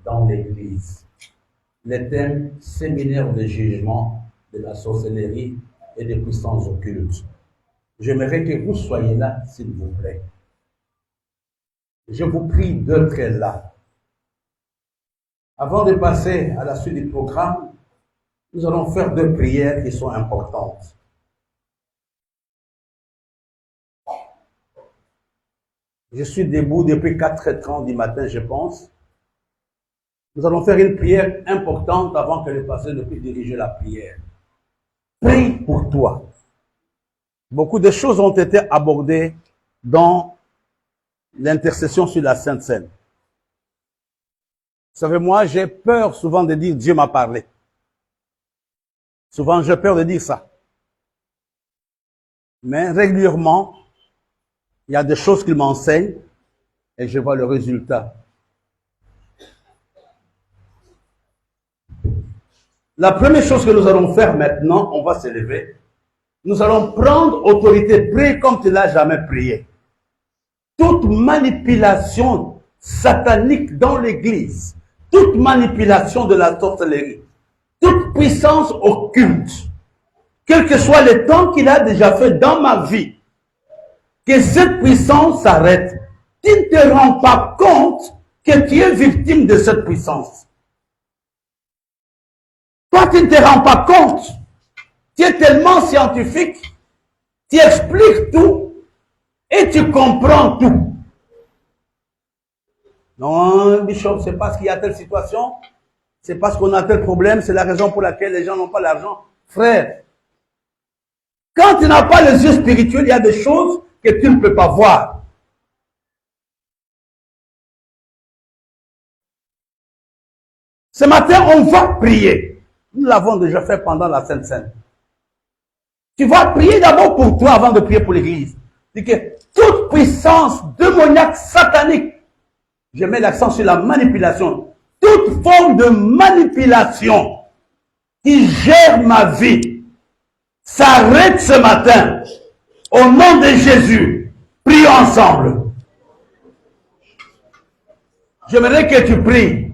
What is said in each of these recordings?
dans l'Église. Les thèmes séminaire de jugement de la sorcellerie et des puissances occultes. J'aimerais que vous soyez là, s'il vous plaît. Je vous prie d'être là. Avant de passer à la suite du programme, nous allons faire deux prières qui sont importantes. Je suis debout depuis 4h30 du matin, je pense. Nous allons faire une prière importante avant que le pasteur ne puisse diriger la prière. Prie pour toi. Beaucoup de choses ont été abordées dans l'intercession sur la Sainte Seine. Vous savez, moi, j'ai peur souvent de dire Dieu m'a parlé. Souvent, j'ai peur de dire ça. Mais régulièrement, il y a des choses qu'il m'enseigne et je vois le résultat. La première chose que nous allons faire maintenant, on va se lever. Nous allons prendre autorité, prier comme tu n'as jamais prié. Toute manipulation satanique dans l'église, toute manipulation de la sorcellerie, toute puissance occulte, quel que soit le temps qu'il a déjà fait dans ma vie, que cette puissance s'arrête. Tu ne te rends pas compte que tu es victime de cette puissance. Toi, tu ne te rends pas compte. Tu es tellement scientifique, tu expliques tout et tu comprends tout. Non, Bishop, c'est parce qu'il y a telle situation, c'est parce qu'on a tel problème, c'est la raison pour laquelle les gens n'ont pas l'argent. Frère, quand tu n'as pas les yeux spirituels, il y a des choses que tu ne peux pas voir. Ce matin, on va prier. Nous l'avons déjà fait pendant la Sainte Seine. Tu vas prier d'abord pour toi avant de prier pour l'Église. C'est que toute puissance démoniaque satanique, je mets l'accent sur la manipulation, toute forme de manipulation qui gère ma vie, s'arrête ce matin. Au nom de Jésus, prions ensemble. J'aimerais que tu pries.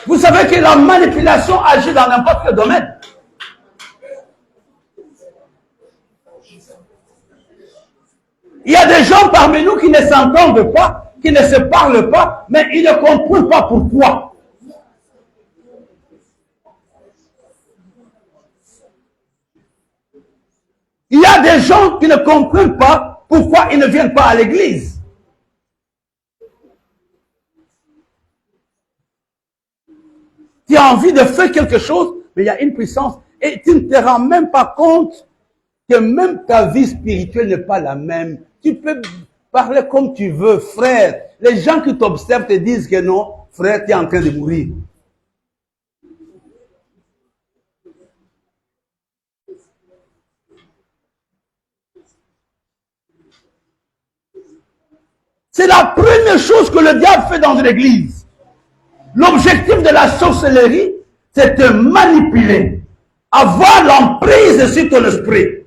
Vous savez que la manipulation agit dans n'importe quel domaine. Il y a des gens parmi nous qui ne s'entendent pas, qui ne se parlent pas, mais ils ne comprennent pas pourquoi. Il y a des gens qui ne comprennent pas pourquoi ils ne viennent pas à l'église. Tu as envie de faire quelque chose, mais il y a une puissance et tu ne te rends même pas compte que même ta vie spirituelle n'est pas la même. Tu peux parler comme tu veux, frère. Les gens qui t'observent te disent que non, frère, tu es en train de mourir. C'est la première chose que le diable fait dans l'église. L'objectif de la sorcellerie, c'est de manipuler, avoir l'emprise sur ton esprit,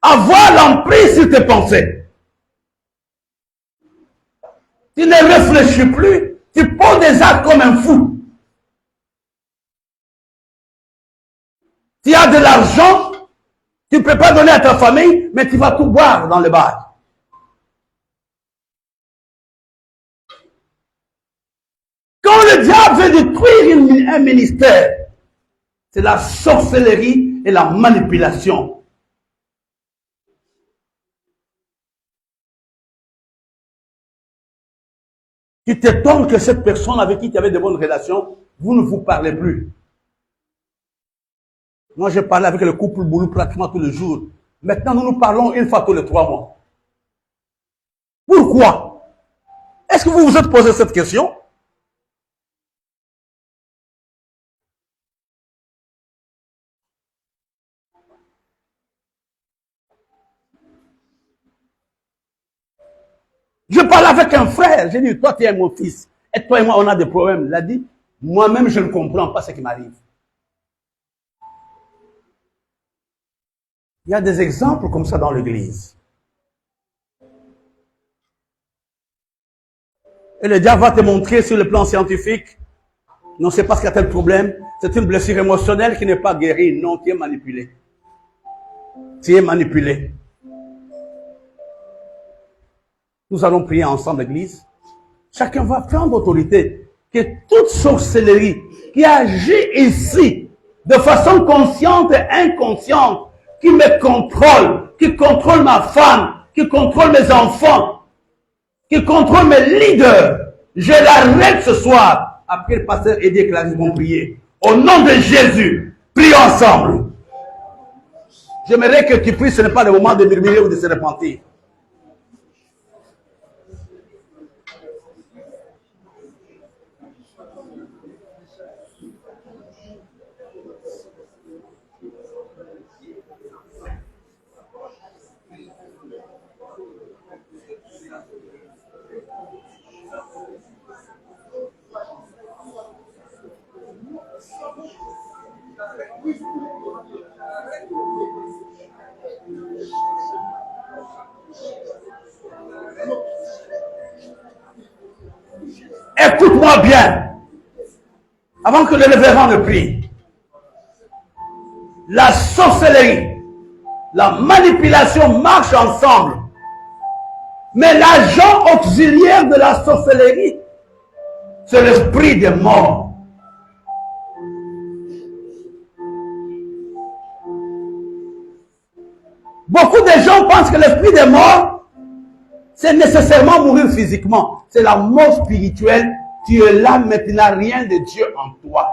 avoir l'emprise sur tes pensées. Tu ne réfléchis plus, tu poses des actes comme un fou. Tu as de l'argent, tu ne peux pas donner à ta famille, mais tu vas tout boire dans le bar. Quand le diable veut détruire un ministère, c'est la sorcellerie et la manipulation. Tu t'étonnes que cette personne avec qui tu avais de bonnes relations, vous ne vous parlez plus. Moi, je parlais avec le couple Boulou pratiquement tous les jours. Maintenant, nous nous parlons une fois tous les 3 mois. Pourquoi? Est-ce que vous vous êtes posé cette question? Je parlais avec un frère. J'ai dit, toi, tu es mon fils. Et toi et moi, on a des problèmes. Il a dit, moi-même, je ne comprends pas ce qui m'arrive. Il y a des exemples comme ça dans l'église. Et le diable va te montrer sur le plan scientifique, non, c'est parce qu'il y a tel problème, c'est une blessure émotionnelle qui n'est pas guérie. Non, tu es manipulé. Tu es manipulé. Nous allons prier ensemble, l'église. Chacun va prendre autorité. Que toute sorcellerie qui agit ici, de façon consciente et inconsciente, qui me contrôle, qui contrôle ma femme, qui contrôle mes enfants, qui contrôle mes leaders, je l'arrête ce soir. Après, le pasteur Eddie et Clarisse vont prier. Au nom de Jésus, prions ensemble. J'aimerais que tu pries, ce n'est pas le moment de murmurer ou de se repentir. Écoute-moi bien, avant que le révérend ne prie. La sorcellerie, la manipulation marchent ensemble. Mais l'agent auxiliaire de la sorcellerie, c'est l'esprit des morts. Beaucoup de gens pensent que l'esprit des morts, c'est nécessairement mourir physiquement. C'est la mort spirituelle. Tu es là, mais tu n'as rien de Dieu en toi.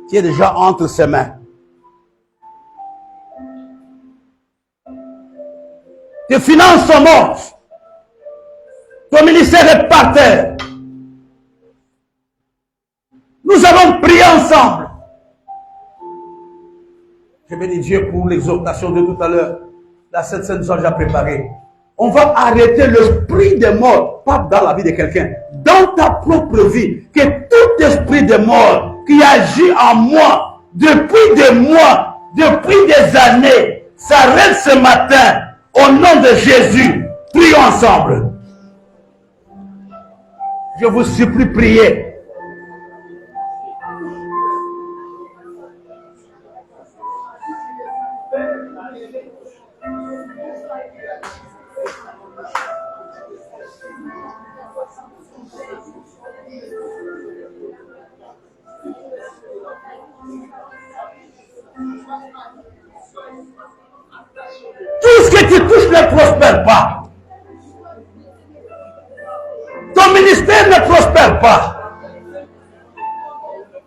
Tu es déjà entre ses mains. Tes finances sont mortes. Ton ministère est par terre. Nous allons prier ensemble. Je bénis Dieu pour l'exhortation de tout à l'heure. La Sainte Seine nous a déjà préparé. On va arrêter l'esprit des morts, pas dans la vie de quelqu'un, dans ta propre vie. Que tout esprit de mort qui agit en moi depuis des mois, depuis des années, s'arrête ce matin. Au nom de Jésus, prions ensemble. Je vous supplie, priez. Tout ce que tu touches ne prospère pas. Ton ministère ne prospère pas.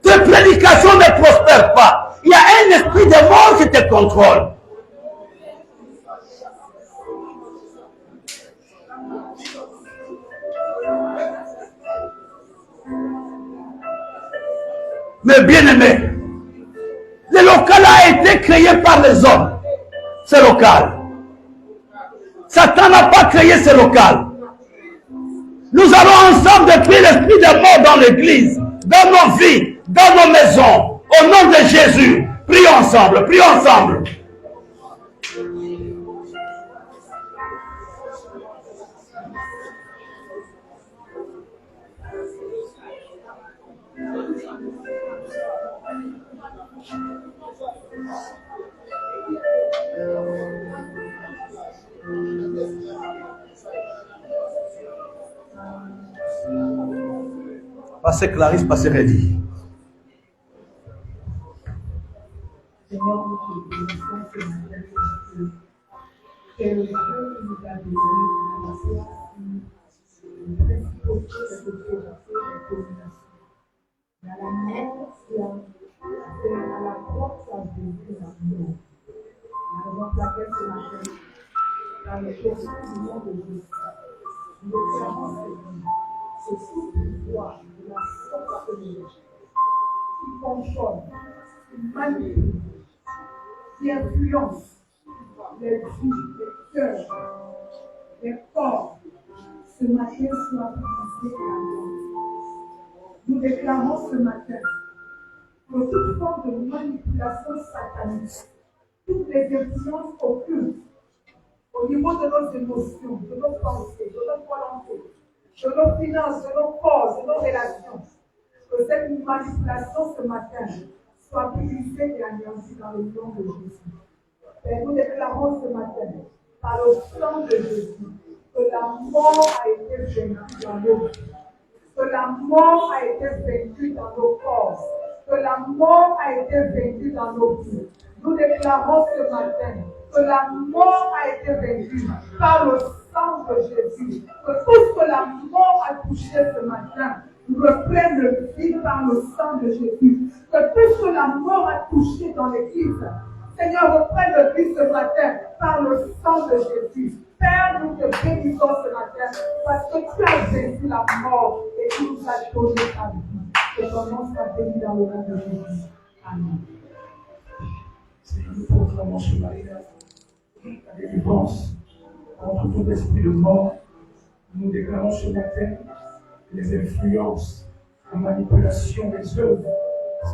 Tes prédications ne prospèrent pas. Il y a un esprit de mort qui te contrôle. Mais bien aimé, le local a été créé par les hommes. Ce local. Satan n'a pas créé ce local. Nous allons ensemble depuis l'esprit de mort dans l'église, dans nos vies, dans nos maisons. Au nom de Jésus, prions ensemble, prions ensemble. Passez Clarisse, passez Reddy. Seigneur, nous te bénissons ce matin parce que c'est le Dieu qui nous a donné la foi le principauté de l'autorité et de domination. Mais à la mort, c'est à la croix que ça a vécu la mort. La raison pour laquelle ce matin, dans le péché du nom de Jésus, nous déclarons ce sous pouvoir de la sorcellerie qui fonctionne, qui manipule, qui influence les vies, les cœurs, les corps, ce matin soit brisé et anéanti. Nous déclarons ce matin que toute forme de manipulation satanique, toutes les influences occultes au niveau de nos émotions, de nos pensées, de nos volontés, de nos finances, de nos corps, de nos relations, que cette manipulation ce matin soit brisée et anéantie dans le nom de Jésus. Et nous déclarons ce matin, par le sang de Jésus, que la mort a été vaincue dans nos vies, que la mort a été vaincue dans nos corps, que la mort a été vaincue dans nos vies. Nous déclarons ce matin que la mort a été vaincue par le sang de Jésus, que tout ce que la mort a touché ce matin reprenne le vie par le sang de Jésus, que tout ce que la mort a touché dans l'Église, Seigneur, reprenne le vie ce matin par le sang de Jésus. Père, nous te bénissons ce matin parce que tu as vaincu la mort et tu nous as donné ta vie. Que ton nom soit béni dans le nom de Jésus. Amen. Seigneur, nous proclamons ce matin la délivrance contre tout esprit de mort. Nous déclarons ce matin les influences, la manipulation, les œuvres,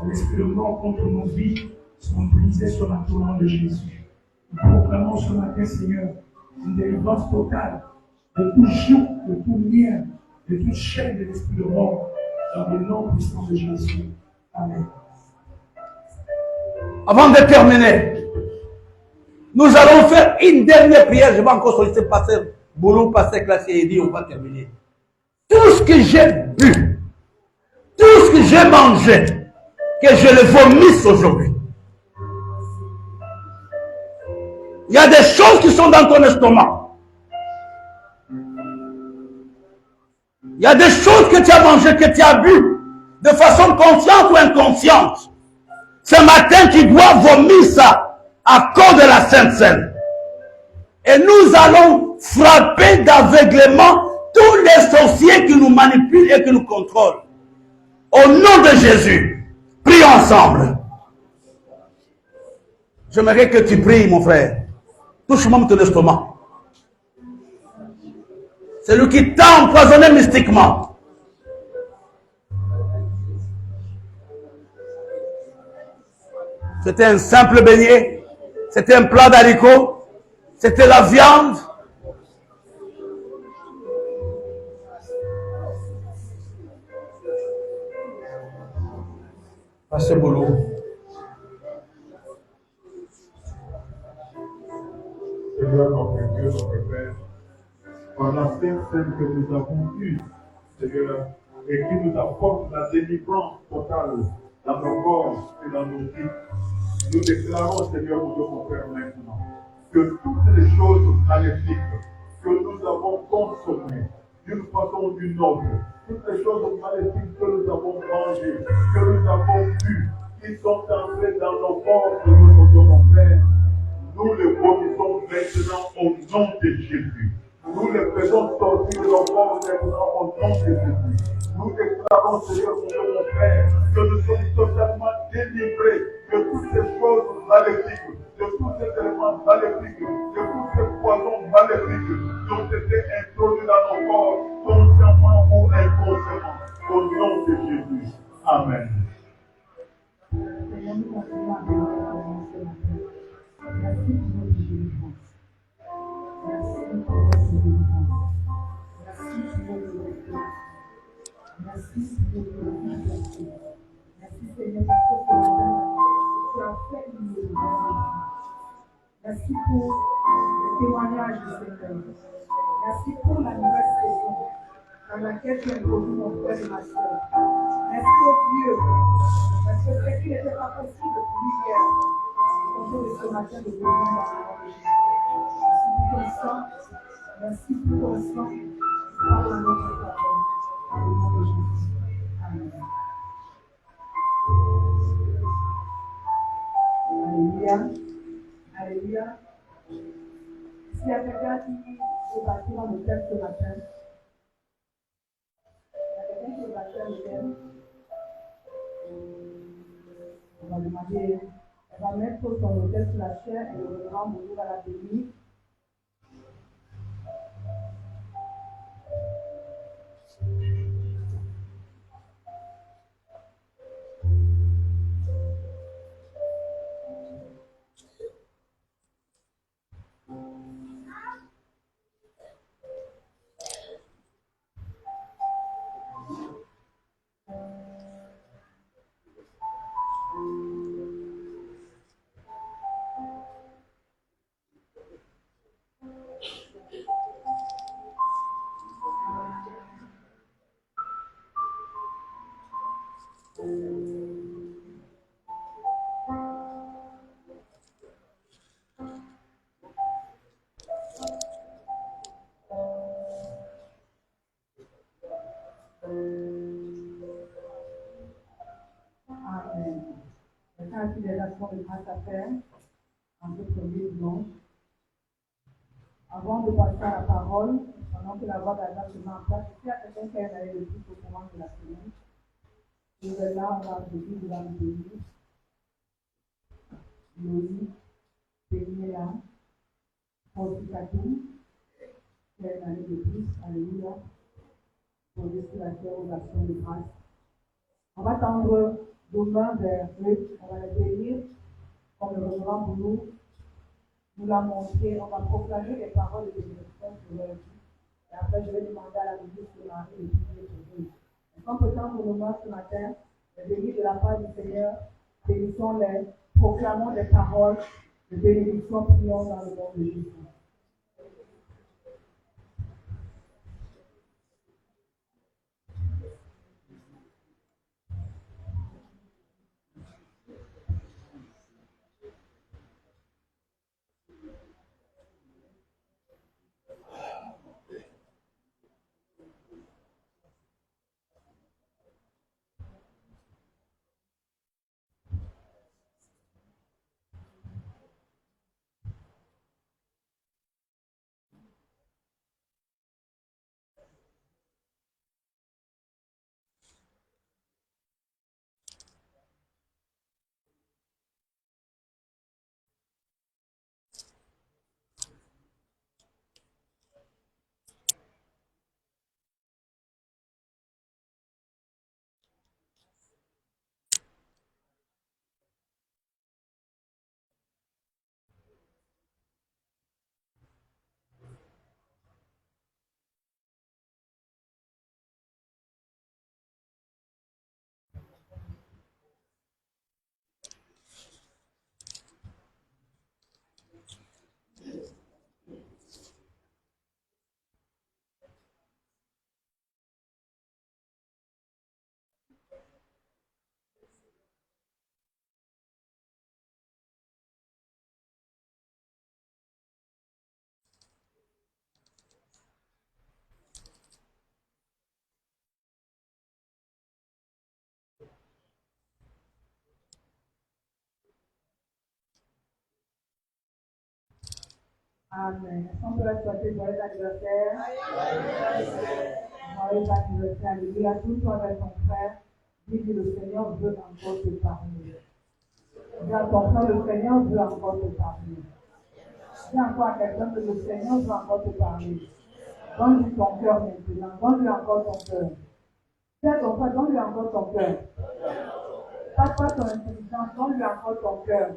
l'esprit de mort contre nos vies sont brisées sur la tourmente de Jésus. Nous proclamons ce matin, Seigneur, une délivrance totale de tout joug, de tout lien, de toute chaîne de l'esprit de mort, dans le nom puissant de Jésus. Amen. Avant de terminer, nous allons faire une dernière prière. Je vais encore solliciter Pasteur Boulou, Pasteur Classier et dit on va terminer. Tout ce que j'ai bu, tout ce que j'ai mangé, que je le vomisse aujourd'hui. Il y a des choses qui sont dans ton estomac. Il y a des choses que tu as mangées, que tu as bu, de façon consciente ou inconsciente. Ce matin, tu dois vomir ça à cause de la Sainte Seine. Et nous allons frapper d'aveuglement tous les sorciers qui nous manipulent et qui nous contrôlent. Au nom de Jésus, prions ensemble. J'aimerais que tu pries, mon frère. Touche-moi ton estomac. C'est lui qui t'a empoisonné mystiquement. C'était un simple beignet. C'était un plat d'haricots. C'était la viande. Pasteur Boulot. Seigneur, notre Dieu, notre Père, par la Sainte Seine que nous avons eue, Seigneur, et qui nous apporte la délivrance totale dans nos corps et dans nos vies, nous déclarons, Seigneur, mon Père, maintenant, que toutes les choses maléfiques que nous avons consommées, d'une façon ou d'une autre, toutes les choses maléfiques que nous avons mangées, que nous avons vues, qui sont entrées dans nos corps, Seigneur, mon Père, nous les vomissons maintenant au nom de Jésus. Nous les faisons sortir de nos corps maintenant au nom de Jésus. Nous déclarons, Seigneur, mon Père, que nous sommes totalement délivrés de toutes ces choses maléfiques, de tous ces éléments maléfiques, de tous ces poisons maléfiques qui ont été introduits dans nos corps, consciemment ou inconsciemment, au nom de Jésus. Amen. Seigneur, nous continuons à bénir ce matin. Merci pour notre délivrance. Merci pour notre délivrance. Merci pour notre délivrance. Merci pour notre délivrance. Merci Seigneur parce que ce matin, tu as fait une délivrance. Merci pour le témoignage du Seigneur. Merci pour la nouvelle saison dans laquelle tu as introduit mon frère et ma soeur. Merci au Dieu parce que ce qui n'était pas possible pour lui hier. Bonjour de ce matin de vous merci pour ton sang, par le nom de ta parole, au nom de Jésus. Amen. Alléluia. Alléluia. S'il y a quelqu'un qui est parti dans le thème ce matin, il y a quelqu'un qui est parti dans le thème, on va demander. Elle va mettre son hôtel sur la chair et le reverend Boulou va la bénir. révélation de grâce à faire en ce premier dimanche. Avant de passer à la parole, pendant que la voix d'Allah se met en place, il y a quelqu'un qui a une année de plus au courant de la semaine. Et là, on va Jésus de la bénir. Loïc, Pénéla, Franciscatou, qui a une année de plus, alléluia, pour laisser la terre aux actions de grâce. On va tendre nos mains vers eux, on va les bénir, comme le reverend Boulou nous l'a montré, on va proclamer les paroles de bénédiction sur leur vie. Et après, je vais demander à la ministre de Marie de prier pour eux. Et comme peut tendre nos mains ce matin, les bénis de la part du Seigneur, bénissons-les, proclamons des paroles de bénédiction, prions dans le nom de Jésus. Amen. Est-ce qu'on peut leur souhaiter joyeux anniversaire? Joyeux anniversaire. Alléluia. Tout toi avec ton frère. Dis que le Seigneur veut encore te parler. Dis à ton frère, le Seigneur veut encore te parler. Dis encore à quelqu'un que le Seigneur veut encore te parler. Donne-lui ton cœur maintenant. Donne-lui encore ton cœur. Dis à ton frère, donne-lui encore ton cœur. Passe pas ton intelligence, donne-lui encore ton cœur.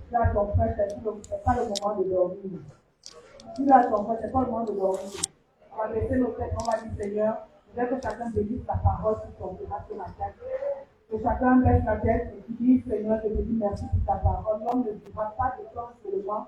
Dis à ton frère, c'est pas le moment de dormir. Dis à ton frère, c'est pas le moment de dormir. On va baisser nos têtes, on va dire Seigneur, je veux que chacun bénisse ta parole sur ton terrain ce matin. Que chacun baisse la tête et dit Seigneur, je te dis merci pour ta parole. L'homme ne dira pas de toi seulement,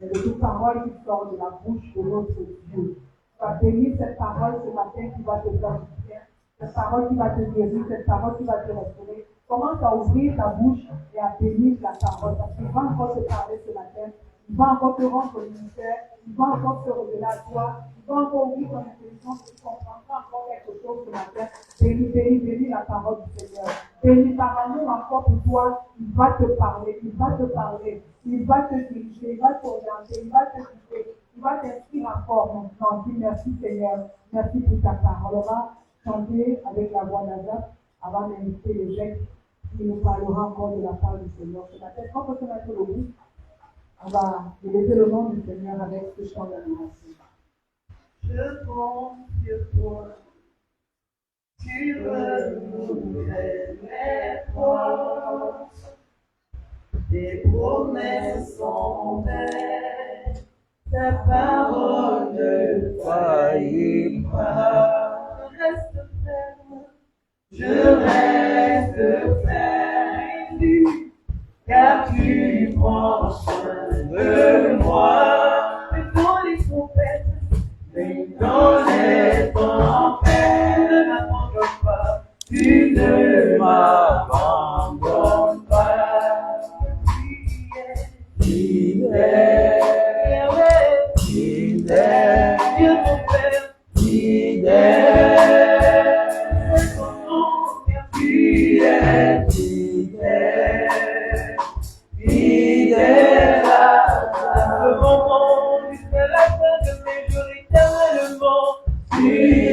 mais de toute parole qui sort de la bouche de notre Dieu. Tu vas bénir cette parole ce matin qui va te faire du bien, cette parole qui va te guérir, cette parole qui va te restaurer. Commence à ouvrir ta bouche et à bénir la parole, parce qu'il va encore te parler ce matin, il va encore te rendre ministère, il va encore te révéler à toi, il va encore ouvrir ton intelligence, tu comprendras encore quelque chose ce matin. Bénis la parole du Seigneur. Bénis par amour encore pour toi, il va te parler, il va te parler, il va te diriger, il va t'orienter, il va te guider, il va t'inspirer encore maintenant. Dis merci Seigneur, merci pour ta parole. On va chanter avec la voix d'Azap avant d'inviter les gens qui nous parlera encore de la part du Seigneur ce matin. Quand on peut se mettre le bout, on va élever le nom du Seigneur avec ce chant d'adoration. Je compte sur toi, tu renouvelles mes forces, tes promesses sont belles, ta parole ne faillit pas. Je reste ferme, car tu prends soin de moi. Mais dans les trompettes, mais dans les tempêtes, ne m'abandonne pas, tu ne m'abandonnes pas. Tu es fidèle, jusqu'à la fin de mes jours éternellement. Tu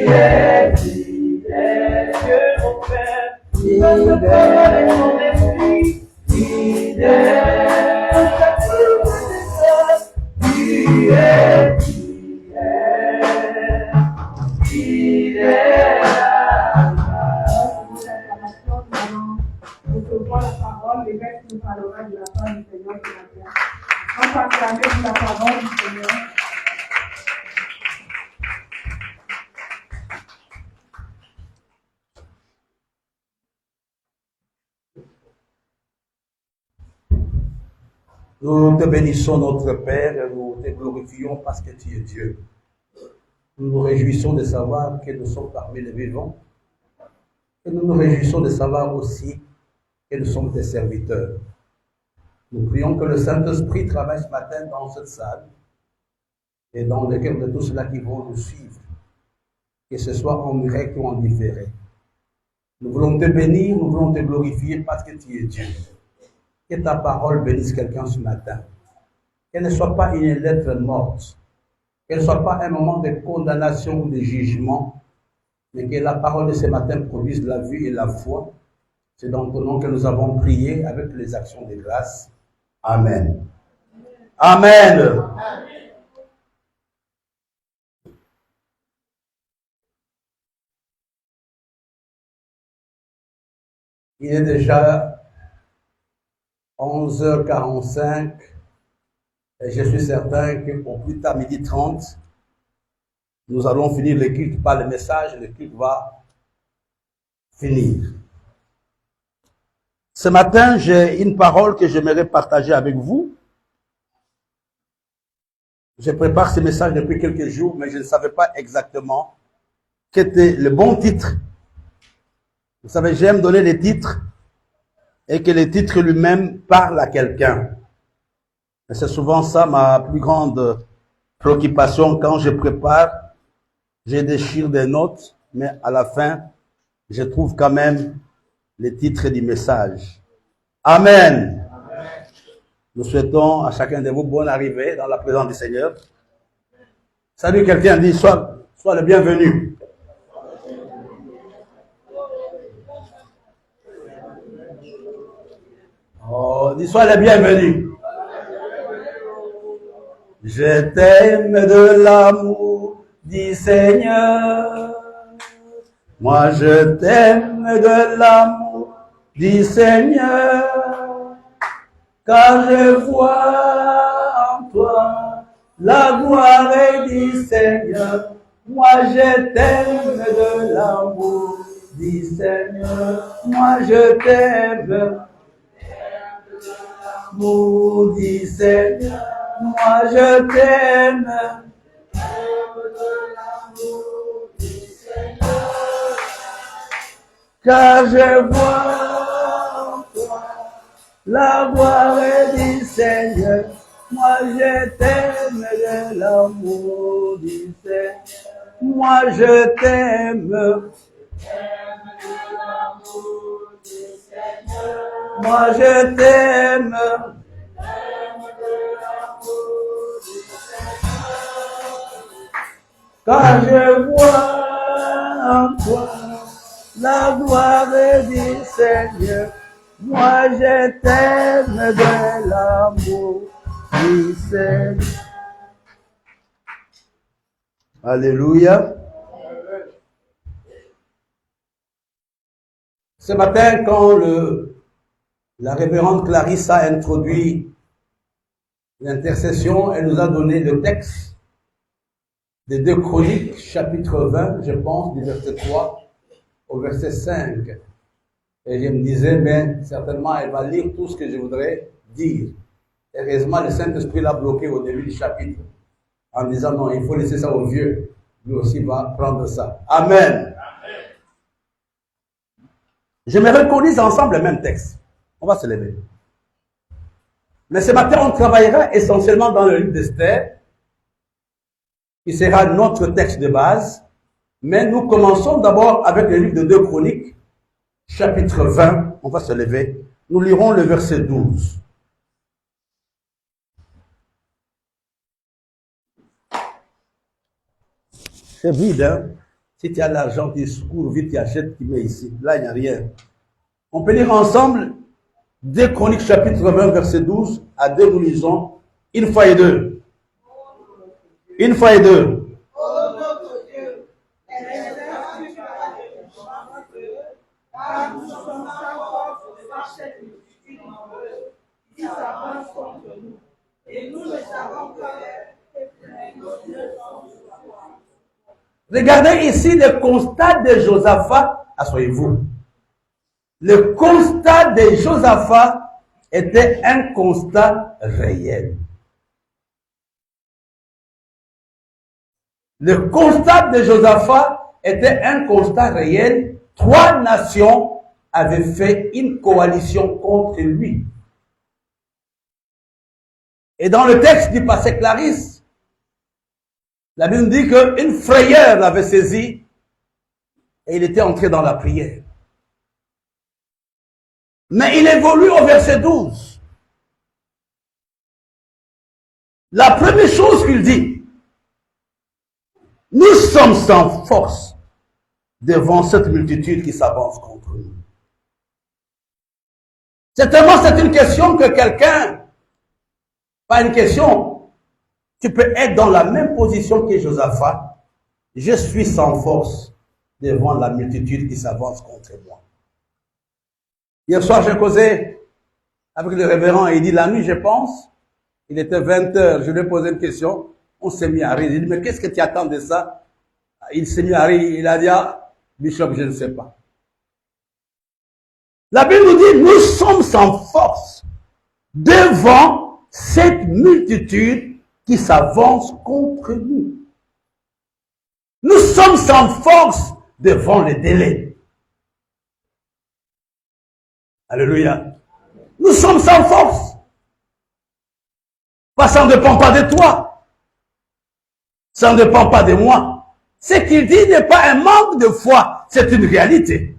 es fidèle, Dieu mon Père, notre parole est mon esprit, fidèle, chaque jour de grâce, tu es fidèle, fidèle. Nous recevoir la parole, l'évêque nous parlera de la part du Seigneur ce matin. On va acclamer pour la parole du Seigneur. Nous te bénissons, notre Père, et nous te glorifions parce que tu es Dieu. Nous nous réjouissons de savoir que nous sommes parmi les vivants. Et nous nous réjouissons de savoir aussi que nous sommes tes serviteurs. Nous prions que le Saint-Esprit travaille ce matin dans cette salle et dans le cœur de tous ceux-là qui vont nous suivre, que ce soit en direct ou en différé. Nous voulons te bénir, nous voulons te glorifier parce que tu es Dieu. Que ta parole bénisse quelqu'un ce matin. Qu'elle ne soit pas une lettre morte, qu'elle ne soit pas un moment de condamnation ou de jugement, mais que la parole de ce matin produise la vie et la foi. C'est dans ton nom que nous avons prié avec les actions de grâce. Amen. Amen. Il est déjà 11h45 et je suis certain qu'au plus tard, 12h30, nous allons finir le culte par le message, le culte va finir. Ce matin, j'ai une parole que j'aimerais partager avec vous. Je prépare ce message depuis quelques jours, mais je ne savais pas exactement quel était le bon titre. Vous savez, j'aime donner les titres et que le titre lui-même parle à quelqu'un. Et c'est souvent ça ma plus grande préoccupation quand je prépare. Je déchire des notes, mais à la fin, je trouve quand même le titre du message. Amen. Amen. Nous souhaitons à chacun de vous bonne arrivée dans la présence du Seigneur. Salut, quelqu'un dit, sois le bienvenu. Oh, dis, sois le bienvenu. Je t'aime de l'amour du Seigneur. Moi, je t'aime de l'amour du Seigneur, car je vois en toi la gloire du Seigneur. Moi, je t'aime de l'amour du Seigneur. Moi, je t'aime de l'amour du Seigneur. Moi, je t'aime. Car je vois en toi la gloire du Seigneur. Moi, je t'aime de l'amour du Seigneur. Moi, je t'aime. Moi, je t'aime. Car je vois en toi la gloire du Seigneur. Moi, je t'aime de l'amour du Seigneur. Alléluia. Ce matin, quand la révérende Clarisse a introduit l'intercession, elle nous a donné le texte des 2 Chroniques, chapitre 20, je pense, du verset 3 au verset 5. Et je me disais, mais certainement, elle va lire tout ce que je voudrais dire. Heureusement, le Saint-Esprit l'a bloqué au début du chapitre, en disant, non, il faut laisser ça au vieux. Lui aussi va prendre ça. Amen. J'aimerais qu'on lise ensemble le même texte. On va se lever. Mais ce matin, on travaillera essentiellement dans le livre d'Esther, qui sera notre texte de base. Mais nous commençons d'abord avec le livre de 2 Chroniques, chapitre 20. On va se lever. Nous lirons le verset 12. C'est vide, hein. Si tu as l'argent, tu cours vite, tu achètes, tu mets ici. Là, il n'y a rien. On peut lire ensemble 2 Chroniques chapitre 20 verset 12 à 2, nous lisons une fois et deux. Une fois et deux. Regardez ici le constat de Josaphat. Asseyez-vous. Le constat de Josaphat était un constat réel. Le constat de Josaphat était un constat réel. 3 nations avaient fait une coalition contre lui. Et dans le texte du passé Clarisse, la Bible dit qu'une frayeur l'avait saisi et il était entré dans la prière. Mais il évolue au verset 12. La première chose qu'il dit, nous sommes sans force devant cette multitude qui s'avance contre nous. Certainement, c'est une question que quelqu'un, pas une question, tu peux être dans la même position que Josaphat. Je suis sans force devant la multitude qui s'avance contre moi. Hier soir, j'ai causé avec le révérend et il dit, la nuit, je pense, il était 20h, je lui ai posé une question, on s'est mis à rire. Il dit, mais qu'est-ce que tu attends de ça? Il s'est mis à rire, il a dit, ah, Bishop, je ne sais pas. La Bible nous dit, nous sommes sans force devant cette multitude qui s'avance contre nous. Nous sommes sans force devant le délai. Alléluia. Nous sommes sans force. Pas, ça ne dépend pas de toi. Ça ne dépend pas de moi. Ce qu'il dit n'est pas un manque de foi, c'est une réalité.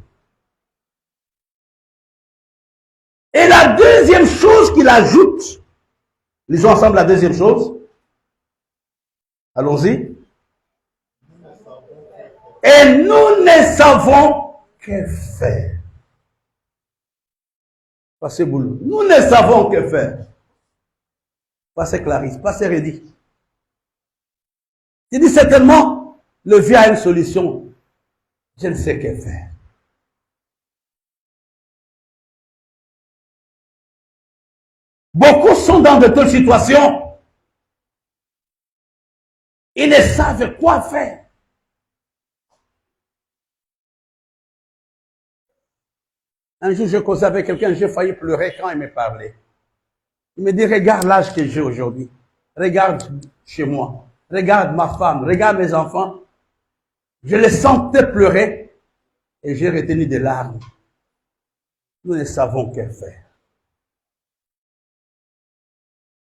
Et la deuxième chose qu'il ajoute, lisons ensemble la deuxième chose. Allons-y. Et nous ne savons que faire. Passez boulot. Nous ne savons que faire. Passez Clarisse, passez Rédi. Il dit certainement, le vieux a une solution. Je ne sais que faire. Beaucoup sont dans de telles situations. Ils ne savent quoi faire. Un jour, je causais avec quelqu'un, j'ai failli pleurer quand il me parlait. Il me dit, regarde l'âge que j'ai aujourd'hui. Regarde chez moi. Regarde ma femme. Regarde mes enfants. Je les sentais pleurer et j'ai retenu des larmes. Nous ne savons que faire.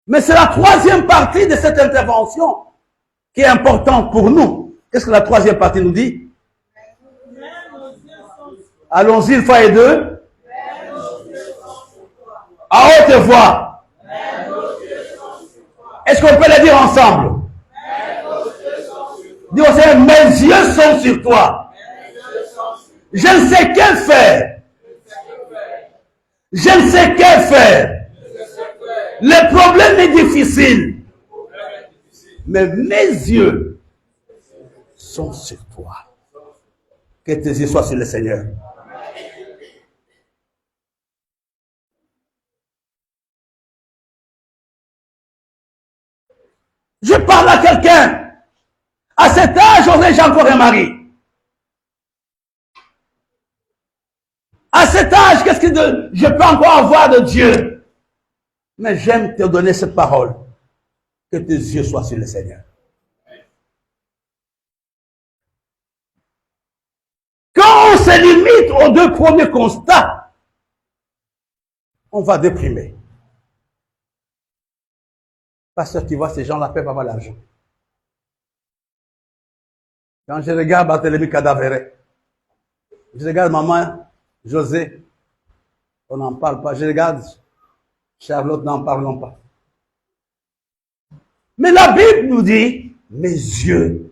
Mais c'est la troisième partie de cette intervention qui est importante pour nous. Qu'est-ce que la troisième partie nous dit? Allons-y, une fois et deux. À haute voix. Est-ce qu'on peut le dire ensemble? Dis au Seigneur, mes yeux sont sur toi. Je ne sais que faire. Je ne sais que faire. Le problème est difficile. Mais mes yeux sont sur toi. Que tes yeux soient sur le Seigneur. Je parle à quelqu'un. À cet âge, j'ai encore un mari. À cet âge, qu'est-ce que je peux encore avoir de Dieu? Mais j'aime te donner cette parole. Que tes yeux soient sur le Seigneur. Quand on se limite aux 2 premiers constats, on va déprimer. Parce que tu vois, ces gens-là peuvent avoir l'argent. Quand je regarde Barthélemy Cadavéré, je regarde maman José, on n'en parle pas. Je regarde Charlotte, n'en parlons pas. Mais la Bible nous dit, mes yeux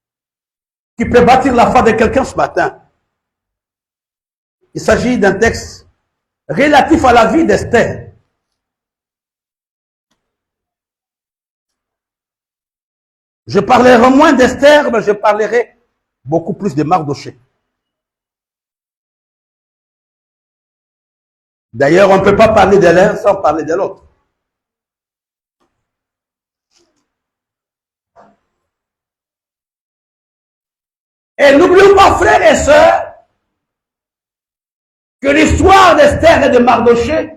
qui peut bâtir la foi de quelqu'un ce matin. Il s'agit d'un texte relatif à la vie d'Esther. Je parlerai moins d'Esther, mais je parlerai beaucoup plus de Mardochée. D'ailleurs, on ne peut pas parler de l'un sans parler de l'autre. Et n'oublions pas, frères et sœurs, que l'histoire d'Esther et de Mardochée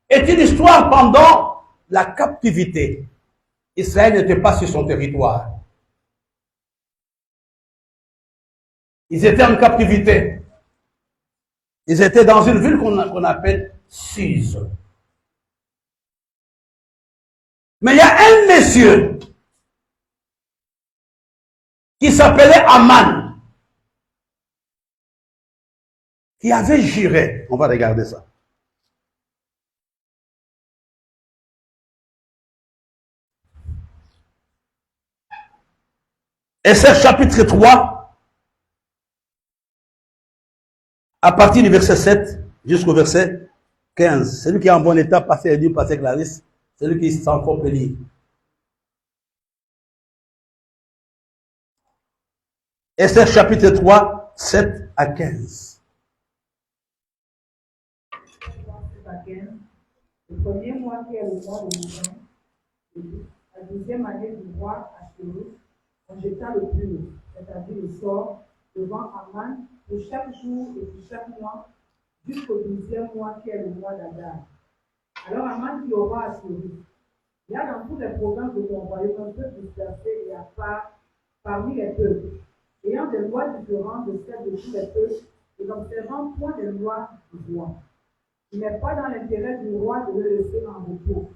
est une histoire pendant la captivité. Israël n'était pas sur son territoire. Ils étaient en captivité. Ils étaient dans une ville qu'on appelle Suse. Mais il y a un monsieur qui s'appelait Aman, qui avait juré. On va regarder ça. Esther chapitre 3, à partir du verset 7 jusqu'au verset 15. Celui qui est en bon état, passez Edu, passez Clarisse. Celui qui s'en faut peut lire. Esther chapitre 3, 7 à 15. Le premier mois qui est le mois de novembre, la deuxième année du roi Assuérus, on jeta le pur, c'est-à-dire le sort, devant Aman pour chaque jour et pour chaque mois, jusqu'au 12e mois qui est le mois d'Adar. Alors Aman dit au roi Assuérus, il y a dans toutes les provinces de ton royaume un peuple dispersé et à part parmi les peuples, ayant des lois différentes de celles de tous les peuples et n'observant point des lois du roi. Il n'est pas dans l'intérêt du roi de le laisser en repos.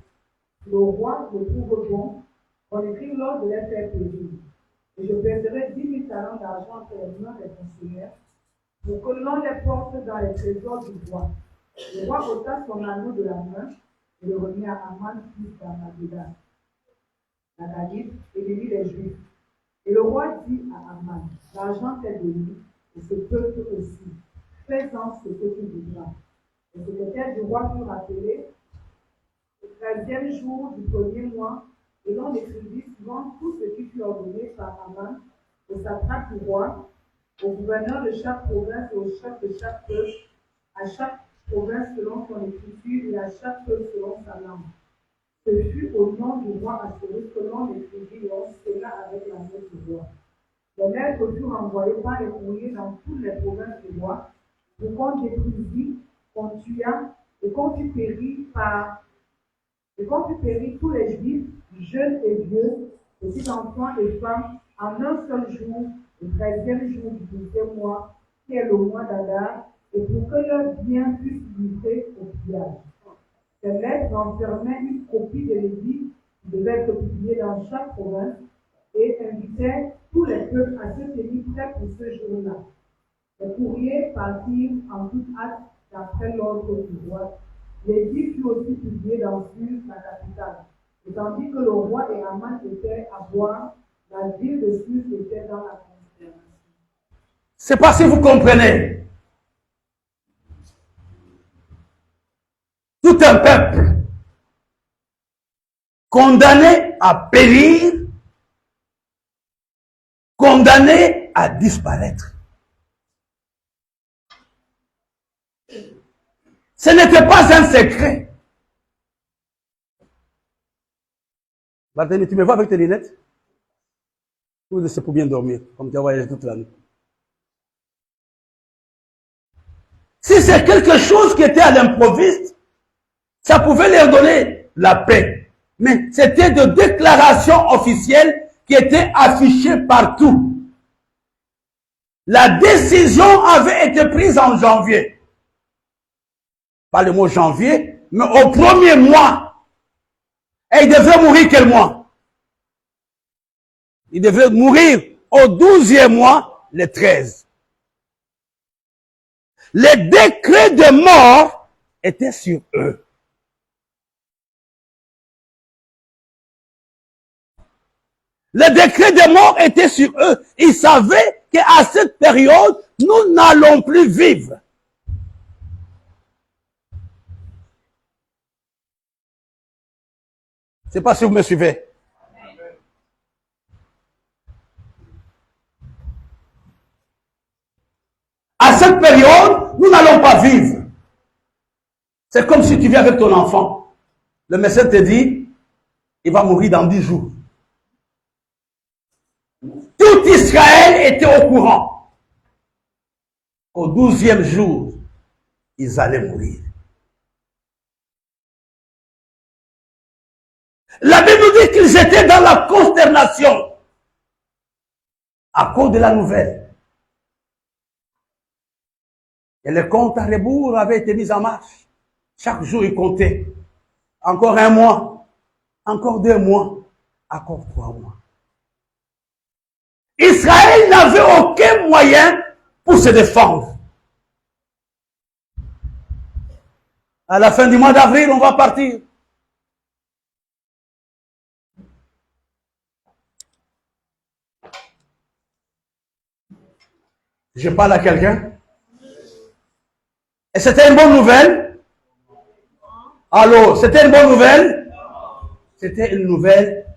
Le roi le trouve bon, on écrit l'ordre de les faire plaisir. Et je pèserai 10 000 talents d'argent entre les mains des fonctionnaires pour que l'on les porte dans les trésors du roi. Le roi ôta son anneau de la main et le remit à Aman, fils d'Amagéda, l'Agagite, et bénit les Juifs. Et le roi dit à Aman, l'argent t'est donné, et ce peuple aussi. Fais-en ce que tu voudras. Le secrétaire du roi fut rappelé le 13e jour du premier mois, et l'on écrivit suivant tout ce qui fut ordonné par Aman, au satrape du roi, au gouverneur de chaque province et au chef de chaque peuple, à chaque province selon son écriture et à chaque peuple selon sa langue. Ce fut au nom du roi Assuérus que l'on écrivit et on scella avec la main du roi. Les lettres furent envoyées par les courriers dans toutes les provinces du roi, pour qu'on détruisit, qu'on tuât et qu'on fût péri tous les Juifs, jeunes et vieux, petits enfants et femmes, en un seul jour, le 13e jour du 12e mois, qui est le mois d'Adar, et pour que leurs biens puissent livrer au pillage. Ces lettres renfermaient une copie de l'édit qui devait être publiée dans chaque province et invitaient tous les peuples à se tenir prêts pour ce jour-là. Les courriers partirent en toute hâte d'après l'ordre du roi. L'édit fut aussi publié dans Suse, la capitale. Et tandis que le roi et Aman étaient à boire, la ville de Suse était dans la consternation. C'est pas si vous comprenez. Tout un peuple condamné à périr, condamné à disparaître. Ce n'était pas un secret. Barthélemy, tu me vois avec tes lunettes? Ou c'est pour bien dormir, comme tu as voyagé toute la nuit. Si c'est quelque chose qui était à l'improviste, ça pouvait leur donner la paix. Mais c'était de déclarations officielles qui étaient affichées partout. La décision avait été prise en janvier. Pas le mot janvier, mais au premier mois. Et il devait mourir quel mois? Il devait mourir au 12e mois, le 13. Les décrets de mort étaient sur eux. Les décrets de mort étaient sur eux. Ils savaient qu'à cette période, nous n'allons plus vivre. Je ne sais pas si vous me suivez. À cette période, nous n'allons pas vivre. C'est comme si tu viens avec ton enfant. Le médecin te dit, il va mourir dans 10 jours. Tout Israël était au courant. Au 12e jour, ils allaient mourir. La Bible nous dit qu'ils étaient dans la consternation à cause de la nouvelle. Et le compte à rebours avait été mis en marche. Chaque jour, il comptait. Encore 1 mois, encore 2 mois, encore 3 mois. Israël n'avait aucun moyen pour se défendre. À la fin du mois d'avril, on va partir. Je parle à quelqu'un. Et c'était une bonne nouvelle. Allô, c'était une bonne nouvelle. C'était une nouvelle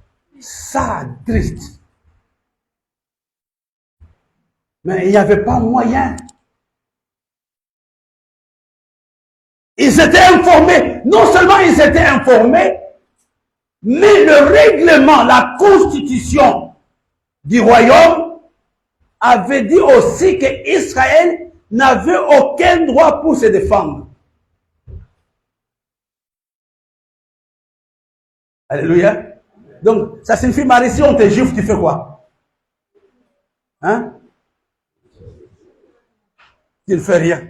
sad, triste. Mais il n'y avait pas moyen. Ils étaient informés. Non seulement ils étaient informés, mais le règlement, la constitution du royaume avait dit aussi que Israël n'avait aucun droit pour se défendre. Alléluia. Donc, ça signifie, Marie, si on te juif, tu fais quoi? Hein? Tu ne fais rien.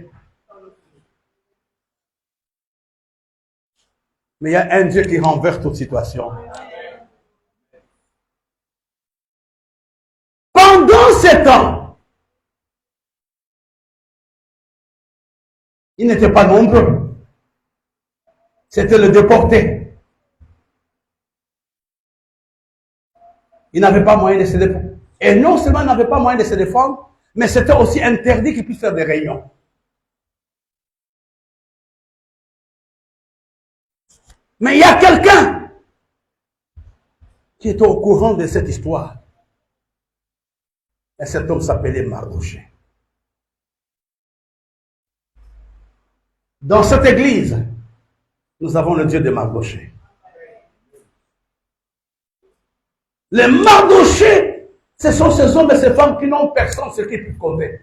Mais il y a un Dieu qui renverse toute situation. Pendant ce temps, ils n'étaient pas nombreux. C'était le déporté. Ils n'avaient pas moyen de se défendre. Et non seulement ils n'avaient pas moyen de se défendre, mais c'était aussi interdit qu'ils puissent faire des réunions. Mais il y a quelqu'un qui était au courant de cette histoire. Et cet homme s'appelait Mardochée. Dans cette église, nous avons le Dieu de Mardochée. Les Mardochées, ce sont ces hommes et ces femmes qui n'ont personne sur qui ils compter.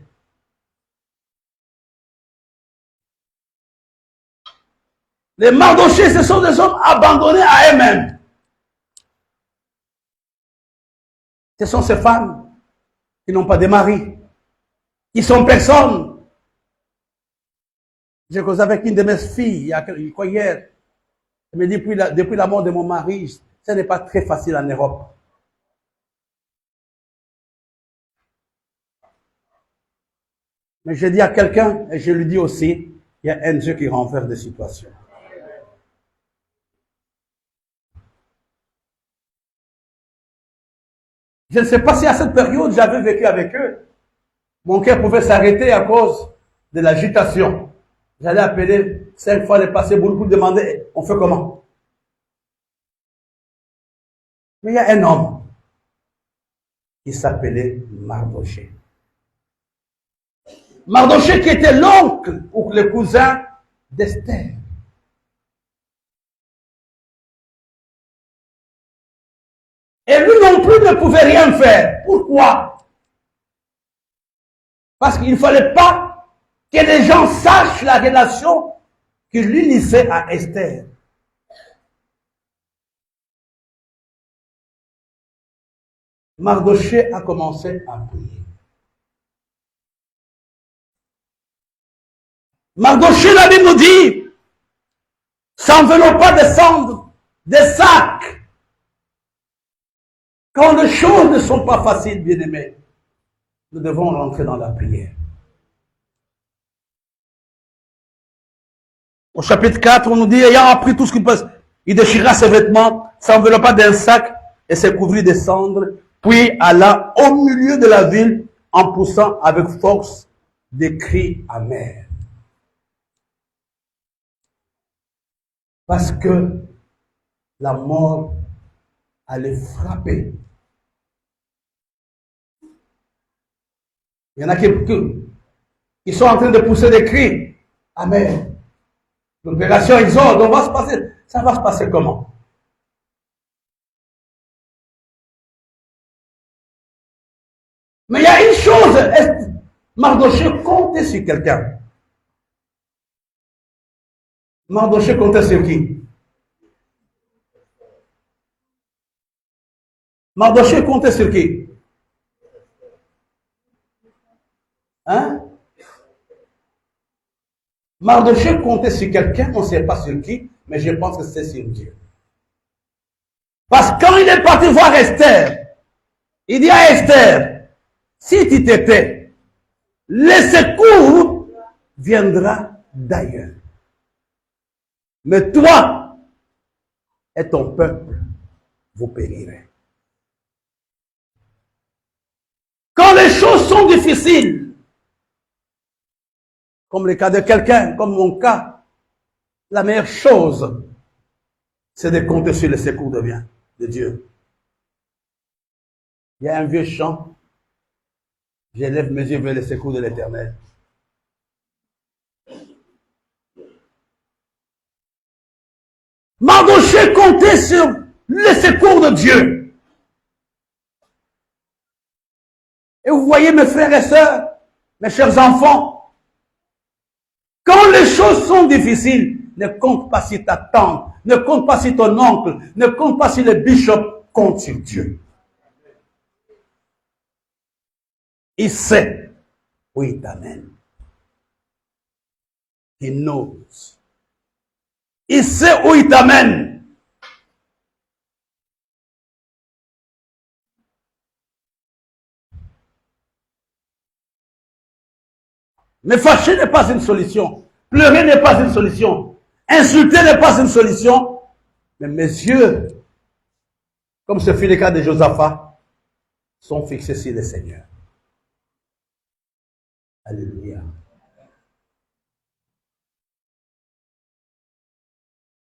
Les Mardochées, ce sont des hommes abandonnés à eux-mêmes. Ce sont ces femmes qui n'ont pas de mari, qui sont personne. J'ai causé avec une de mes filles, hier. Elle me dit, depuis la mort de mon mari, ce n'est pas très facile en Europe. Mais je dis à quelqu'un, et je lui dis aussi, il y a un Dieu qui renverse des situations. Je ne sais pas si à cette période, j'avais vécu avec eux. Mon cœur pouvait s'arrêter à cause de l'agitation. J'allais appeler 5 fois les passés pour demander, on fait comment? Mais il y a un homme qui s'appelait Mardochée. Mardochée qui était l'oncle ou le cousin d'Esther. Et lui non plus ne pouvait rien faire. Pourquoi? Parce qu'il ne fallait pas que les gens sachent la relation qui l'unissait à Esther. Mardochée a commencé à prier. Mardochée, la Bible nous dit, s'enveloppa de cendres, des sacs. Quand les choses ne sont pas faciles, bien-aimés, nous devons rentrer dans la prière. Au chapitre 4, on nous dit, ayant appris tout ce qu'il peut, il déchira ses vêtements, s'enveloppa d'un sac et se couvrit de cendres, puis alla au milieu de la ville en poussant avec force des cris amers. Parce que la mort allait frapper. Il y en a qui sont en train de pousser des cris amers. L'opération Exode, ça va se passer comment? Mais il y a une chose, Mardochée comptait sur quelqu'un. Mardochée comptait sur qui? Mardochée comptait sur qui? Hein? Mardochée comptait sur quelqu'un, on ne sait pas sur qui, mais je pense que c'est sur Dieu. Parce que quand il est parti voir Esther, il dit à Esther, si tu t'étais, le secours viendra d'ailleurs. Mais toi et ton peuple, vous périrez. Quand les choses sont difficiles, comme le cas de quelqu'un, comme mon cas, la meilleure chose, c'est de compter sur le secours de Dieu. Il y a un vieux chant, j'élève mes yeux vers le secours de l'Éternel. Mardochée comptait sur le secours de Dieu. Et vous voyez, mes frères et sœurs, mes chers enfants, quand les choses sont difficiles, ne compte pas sur ta tante, ne compte pas sur ton oncle, ne compte pas sur le bishop, compte sur Dieu. Il sait où il t'amène. He knows. Il sait où il t'amène. Mais fâcher n'est pas une solution. Pleurer n'est pas une solution. Insulter n'est pas une solution. Mais mes yeux, comme ce fut le cas de Josaphat, sont fixés sur le Seigneur. Alléluia.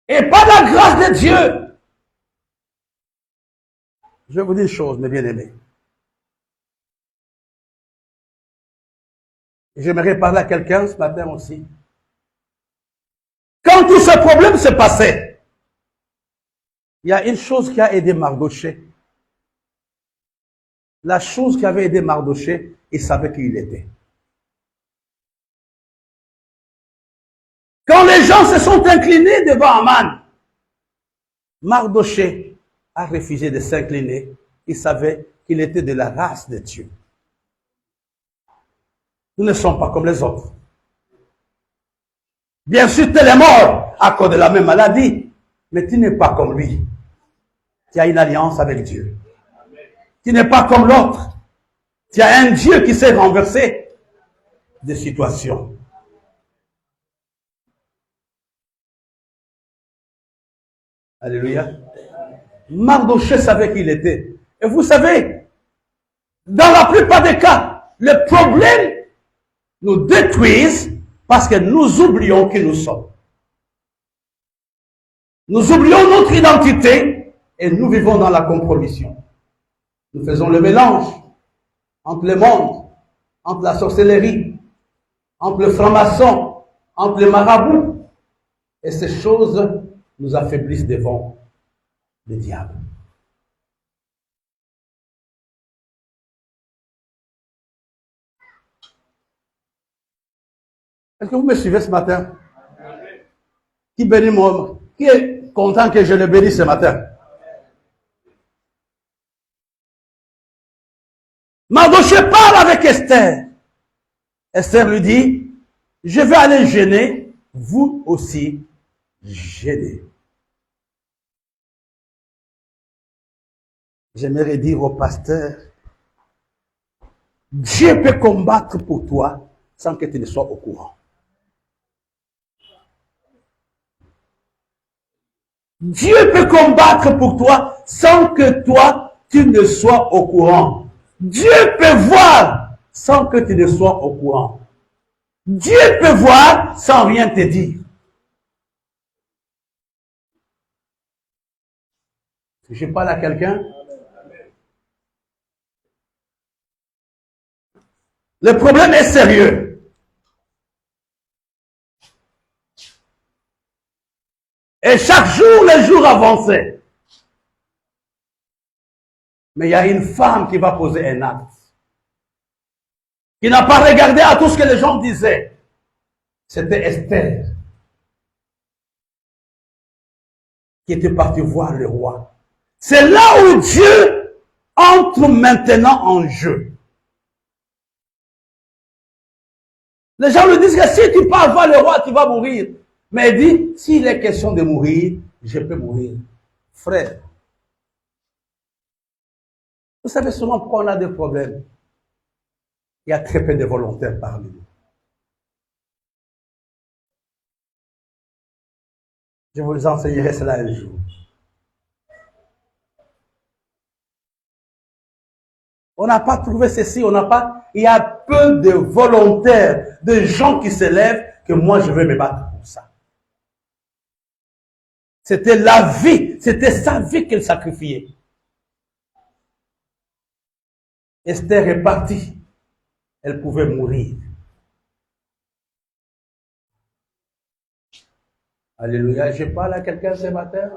Et par la grâce de Dieu, je vais vous dire une chose, mes bien-aimés. J'aimerais parler à quelqu'un ce matin aussi. Quand tout ce problème s'est passé, il y a une chose qui a aidé Mardochée. La chose qui avait aidé Mardochée, il savait qui il était. Quand les gens se sont inclinés devant Aman, Mardochée a refusé de s'incliner. Il savait qu'il était de la race de Dieu. Nous ne sommes pas comme les autres. Bien sûr, tu es mort à cause de la même maladie, mais tu n'es pas comme lui. Tu as une alliance avec Dieu. Tu n'es pas comme l'autre. Tu as un Dieu qui sait renverser des situations. Alléluia. Mardochée savait qui il était. Et vous savez, dans la plupart des cas, les problèmes nous détruisent parce que nous oublions qui nous sommes. Nous oublions notre identité et nous vivons dans la compromission. Nous faisons le mélange entre le monde, entre la sorcellerie, entre le franc-maçon, entre les marabouts. Et ces choses nous affaiblissent devant le diable. Est-ce que vous me suivez ce matin? Qui bénit mon... Qui est content que je le bénisse ce matin? Mardochée parle avec Esther. Esther lui dit, je vais aller gêner, vous aussi gênez. J'aimerais dire au pasteur, Dieu peut combattre pour toi sans que tu ne sois au courant. Dieu peut combattre pour toi sans que toi, tu ne sois au courant. Dieu peut voir sans que tu ne sois au courant. Dieu peut voir sans rien te dire. Je parle à quelqu'un. Le problème est sérieux. Et chaque jour, les jours avançaient. Mais il y a une femme qui va poser un acte. Qui n'a pas regardé à tout ce que les gens disaient. C'était Esther. Qui était partie voir le roi. C'est là où Dieu entre maintenant en jeu. Les gens lui disent que si tu pars voir le roi, tu vas mourir. Mais il dit, s'il est question de mourir, je peux mourir. Frère, vous savez souvent pourquoi on a des problèmes. Il y a très peu de volontaires parmi nous. Je vous enseignerai cela un jour. On n'a pas trouvé ceci, on n'a pas... Il y a peu de volontaires, de gens qui se lèvent, que moi je vais me battre pour ça. C'était la vie, c'était sa vie qu'elle sacrifiait. Esther est partie. Elle pouvait mourir. Alléluia. Je parle à quelqu'un ce matin.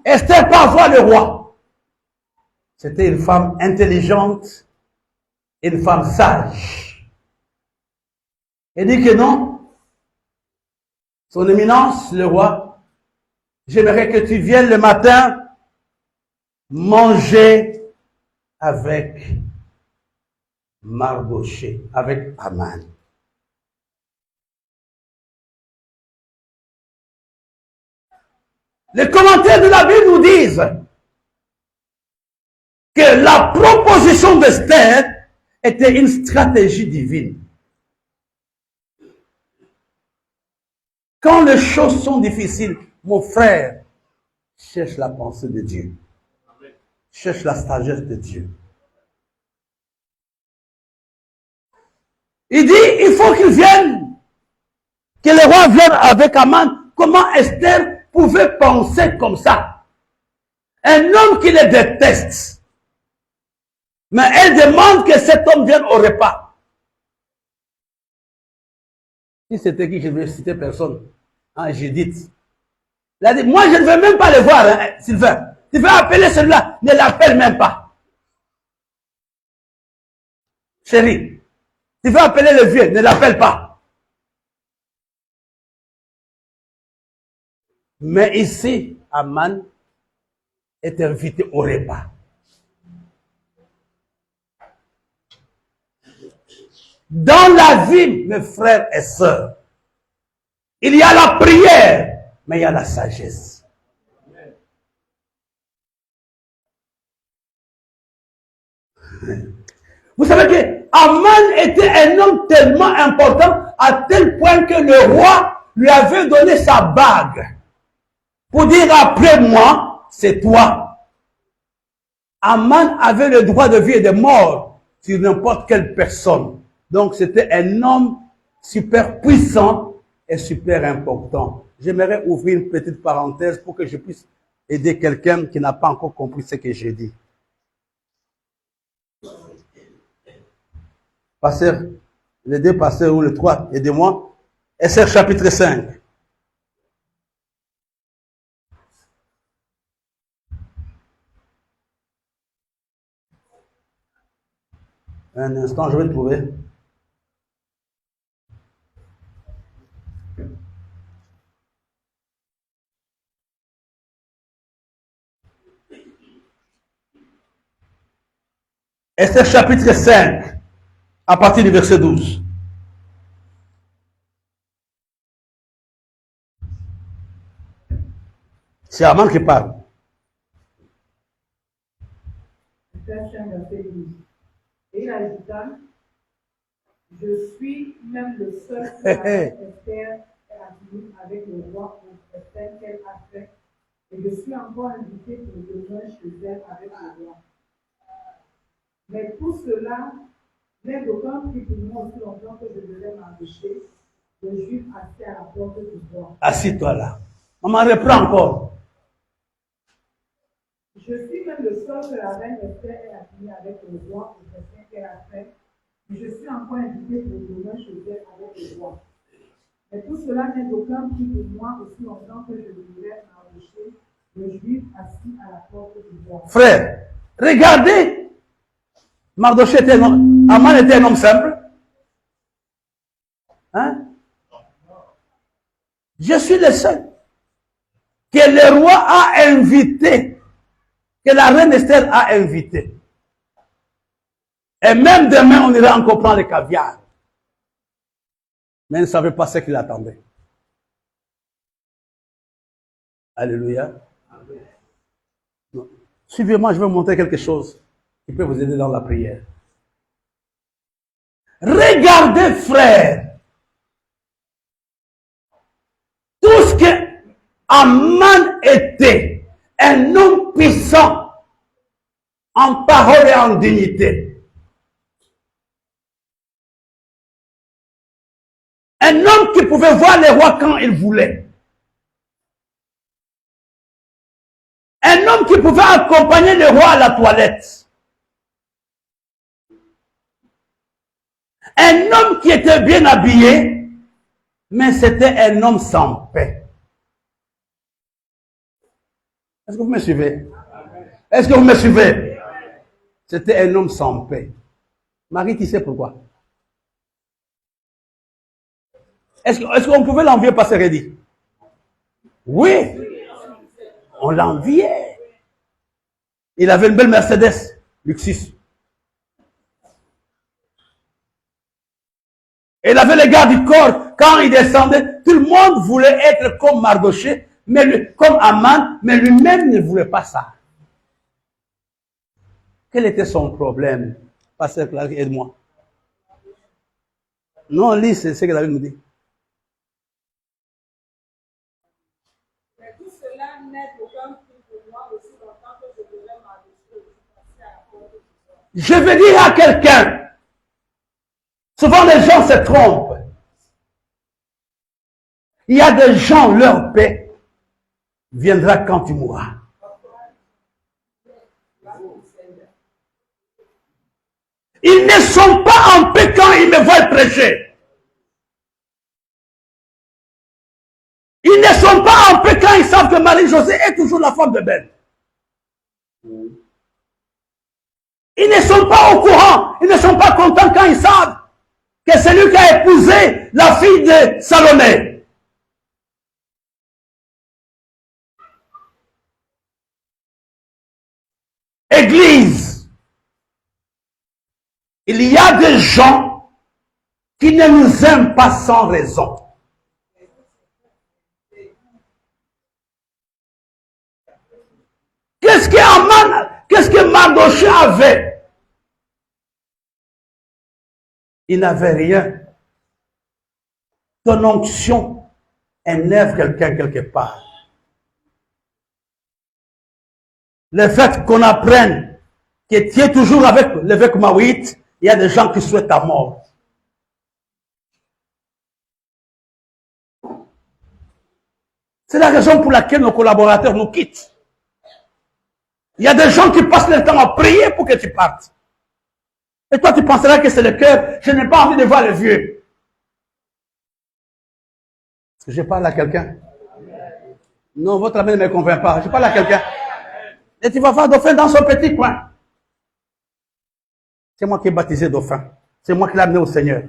Esther part voir le roi. C'était une femme intelligente, une femme sage. Elle dit que non. Son éminence, le roi, j'aimerais que tu viennes le matin manger avec Mardoché, avec Aman. Les commentaires de la Bible nous disent que la proposition d'Esther était une stratégie divine. Quand les choses sont difficiles, mon frère, cherche la pensée de Dieu. Cherche la sagesse de Dieu. Il dit, il faut qu'il vienne. Que le roi vienne avec Aman. Comment Esther pouvait penser comme ça? Un homme qui le déteste. Mais elle demande que cet homme vienne au repas. Si c'était qui, je ne vais citer personne. Hein, Judith. Elle a dit, moi je ne veux même pas le voir, hein, Sylvain. Tu veux appeler celui-là, ne l'appelle même pas. Chérie, tu veux appeler le vieux, ne l'appelle pas. Mais ici, Aman est invité au repas. Dans la vie, mes frères et sœurs, il y a la prière, mais il y a la sagesse. Vous savez que Aman était un homme tellement important à tel point que le roi lui avait donné sa bague pour dire après moi, c'est toi. Aman avait le droit de vie et de mort sur n'importe quelle personne. Donc c'était un homme super puissant et super important. J'aimerais ouvrir une petite parenthèse pour que je puisse aider quelqu'un qui n'a pas encore compris ce que j'ai dit. Pasteur, les deux pasteurs ou les trois, aidez-moi. Esther chapitre 5. Un instant, je vais le trouver. Esther chapitre 5, à partir du verset 12. C'est Aman qui parle. Esther 5, verset 12. Et il ajouta, je suis même le seul qui a Esther est admis avec le roi pour Esther qu'elle a fait, Et je suis encore invité pour demain chez elle avec le roi. Mais tout cela n'est d'aucun prix pour moi aussi longtemps que je devais m'empêcher le juif assis à la porte du roi. Assis-toi là. Maman reprend encore. Je suis même le seul que la reine Esther ait admis avec le roi au destin qu'elle a fait. Mais je suis encore invité pour demain chez elle avec le roi. Mais tout cela n'est d'aucun prix pour moi aussi longtemps que je devais m'empêcher le juif assis à la porte du roi. Frère, regardez. Mardochée était un homme, Aman était un homme simple. Hein? Je suis le seul que le roi a invité, que la reine Esther a invité. Et même demain, on ira encore prendre le caviar. Mais elle ne savait pas ce qu'il attendait. Alléluia. Suivez-moi, je vais vous montrer quelque chose qui peut vous aider dans la prière. Regardez, frère, tout ce que Aman était, un homme puissant en parole et en dignité. Un homme qui pouvait voir les rois quand il voulait. Un homme qui pouvait accompagner le roi à la toilette. Un homme qui était bien habillé, mais c'était un homme sans paix. Est-ce que vous me suivez? Est-ce que vous me suivez? C'était un homme sans paix. Marie, tu sais pourquoi? Est-ce qu'on pouvait l'envier par ses rédits? Oui. On l'enviait. Il avait une belle Mercedes, Luxus. Il avait les gardes du corps. Quand il descendait, tout le monde voulait être comme Mardochée, comme Aman, mais lui-même ne voulait pas ça. Quel était son problème? Pasteur Clark, aide-moi. Non, lis, c'est ce que la Bible nous dit. Mais tout cela n'est d'aucun prix pour moi aussi longtemps que je devais m'empêcher de passer à la porte du roi. Je veux dire à quelqu'un, souvent les gens se trompent. Il y a des gens, leur paix viendra quand tu mourras. Ils ne sont pas en paix quand ils me voient prêcher. Ils ne sont pas en paix quand ils savent que Marie-Josée est toujours la femme de Ben. Ils ne sont pas au courant, ils ne sont pas contents quand ils savent que c'est lui qui a épousé la fille de Salomé. Église, il y a des gens qui ne nous aiment pas sans raison. Qu'est-ce que Mardochée avait? Il n'avait rien. Ton onction énerve quelqu'un quelque part. Le fait qu'on apprenne que tu es toujours avec l'évêque Maouit, il y a des gens qui souhaitent ta mort. C'est la raison pour laquelle nos collaborateurs nous quittent. Il y a des gens qui passent le temps à prier pour que tu partes. Et toi, tu penseras que c'est le cœur. Je n'ai pas envie de voir les vieux. Est-ce que je parle à quelqu'un? Non, votre ami ne me convainc pas. Je parle à quelqu'un. Et tu vas voir Dauphin dans son petit coin. C'est moi qui ai baptisé Dauphin. C'est moi qui l'ai amené au Seigneur.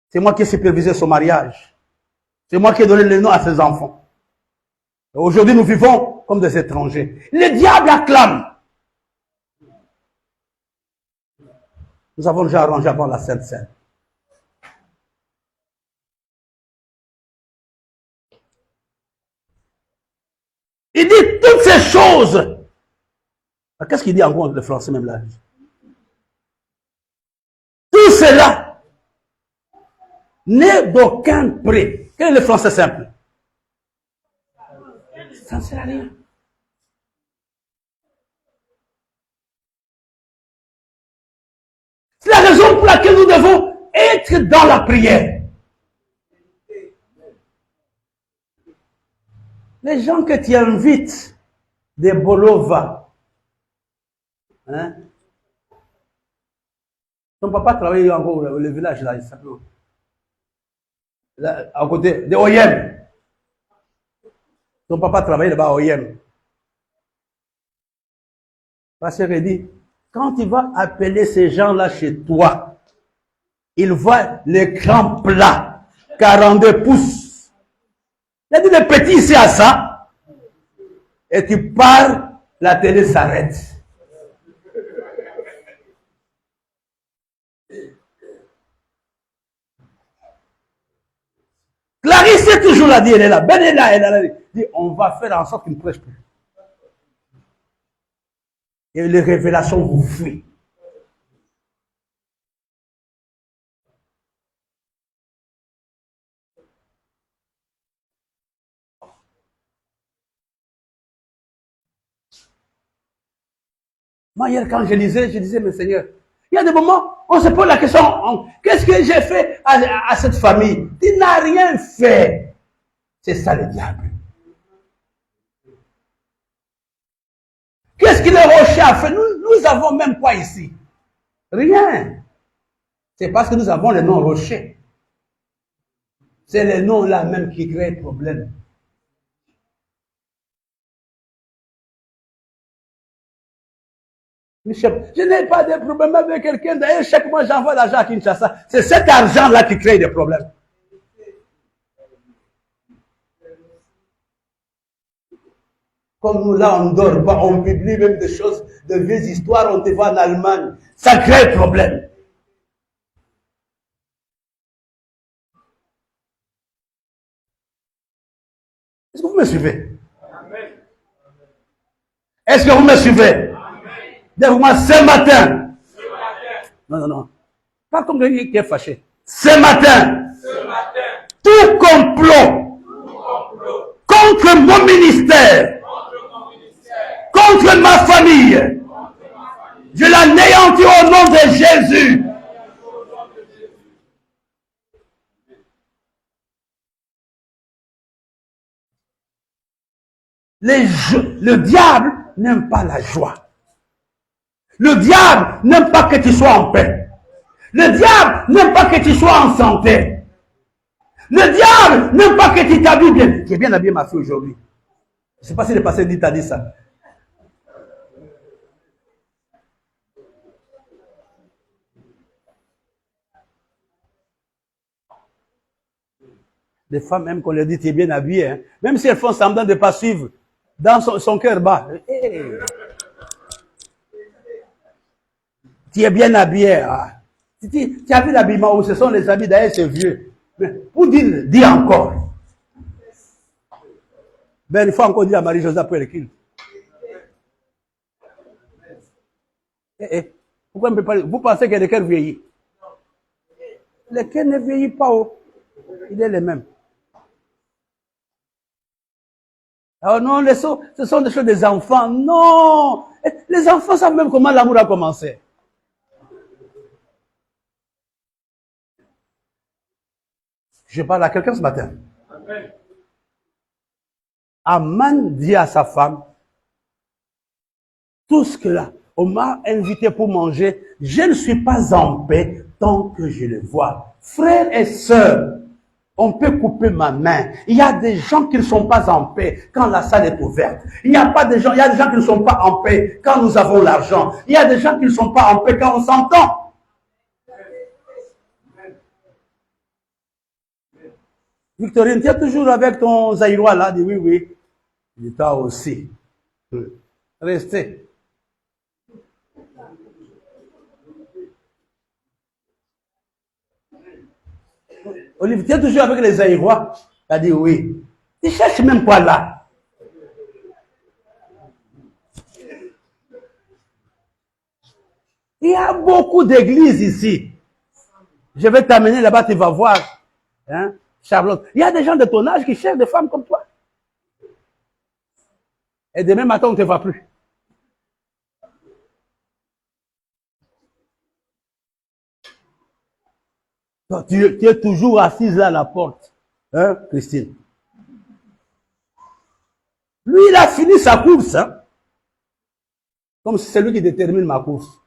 C'est moi qui ai supervisé son mariage. C'est moi qui ai donné le nom à ses enfants. Aujourd'hui, nous vivons comme des étrangers. Le diable acclame. Nous avons déjà arrangé avant la Sainte Seine. Il dit toutes ces choses. Qu'est-ce qu'il dit en gros le français même là? Tout cela n'est d'aucun prix. Quel est le français simple? Ça ne sert à rien. C'est la raison pour laquelle nous devons être dans la prière. Les gens que tu invites, des bolova, hein? Ton papa travaillait encore au village là, il s'appelle là, à côté de Oyem. Ton papa travaillait là-bas à Oyem. Pasteur dit, quand tu vas appeler ces gens-là chez toi, ils voient l'écran plat, 42 pouces. Il a dit, le petit, c'est à ça. Et tu pars, la télé s'arrête. Clarisse est toujours là, dit, elle est là. Ben est là, elle est là. Dit, on va faire en sorte qu'il ne prêche plus. Et les révélations vous fuient. Moi, hier, quand je lisais, je disais, mais Seigneur, il y a des moments, on se pose la question, qu'est-ce que j'ai fait à cette famille? Tu n'as rien fait. C'est ça le diable. Qu'est-ce que le rocher a fait? Nous avons même quoi ici? Rien. C'est parce que nous avons le nom rocher. C'est le nom là même qui crée le problème. Je n'ai pas de problème avec quelqu'un. D'ailleurs, chaque mois, j'envoie l'argent à Kinshasa. C'est cet argent-là qui crée des problèmes. Comme nous, là, on ne dort pas, on publie même des choses, de vieilles histoires, on te voit en Allemagne. Ça crée problème. Est-ce que vous me suivez? Est-ce que vous me suivez? Dites-moi, ce matin. Non. Pas comme quelqu'un qui est fâché. Ce matin. Tout complot contre mon ministère, contre ma famille, je l'anéantis au nom de Jésus. Le diable n'aime pas la joie. Le diable n'aime pas que tu sois en paix. Le diable n'aime pas que tu sois en santé. Le diable n'aime pas que tu t'habilles bien. Tu es bien habillé, ma fille, aujourd'hui. Je ne sais pas si le pasteur dit, t'a dit ça. Les femmes, même qu'on leur dit, tu es bien habillé. Hein. Même si elles font semblant de ne pas suivre, dans son cœur bas. Hey. Tu es bien habillé. Hein. Tu as vu l'habillement où ce sont les habits, d'ailleurs, c'est vieux. Mais pour dire, dis encore. Ben, il faut encore dire à Marie-Josée après le culte. Pourquoi on ne peut pas... Vous pensez que le cœur vieillit? Le cœur ne vieillit pas. Oh. Il est le même. Alors non, ce sont des choses des enfants. Non. Les enfants savent même comment l'amour a commencé. Je parle à quelqu'un ce matin. Aman dit à sa femme, tout ce que là, on m'a invité pour manger, je ne suis pas en paix tant que je le vois. Frères et sœurs, on peut couper ma main. Il y a des gens qui ne sont pas en paix quand la salle est ouverte. Il y a des gens qui ne sont pas en paix quand nous avons l'argent. Il y a des gens qui ne sont pas en paix quand on s'entend. Victorine, tu es toujours avec ton Zaïrois là? Dit oui. Il dit toi aussi. Restez. Olivier, tu es toujours avec les Zaïrois? Il a dit oui. Il cherche même quoi là? Il y a beaucoup d'églises ici. Je vais t'amener là-bas, tu vas voir. Hein? Charlotte. Il y a des gens de ton âge qui cherchent des femmes comme toi. Et demain matin, on ne te voit plus. Toi, tu es toujours assise là à la porte. Hein, Christine? Lui, il a fini sa course. Hein? Comme si c'est lui qui détermine ma course.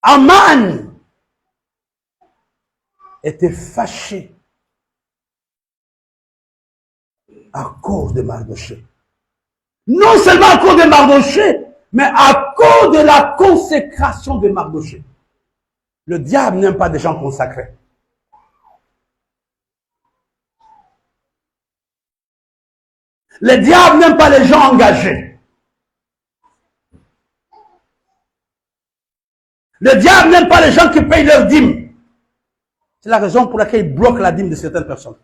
Aman était fâché à cause de Mardochée. Non seulement à cause de Mardochée, mais à cause de la consécration de Mardochée. Le diable n'aime pas des gens consacrés. Le diable n'aime pas les gens engagés. Le diable n'aime pas les gens qui payent leur dîme. C'est la raison pour laquelle il bloque la dîme de certaines personnes.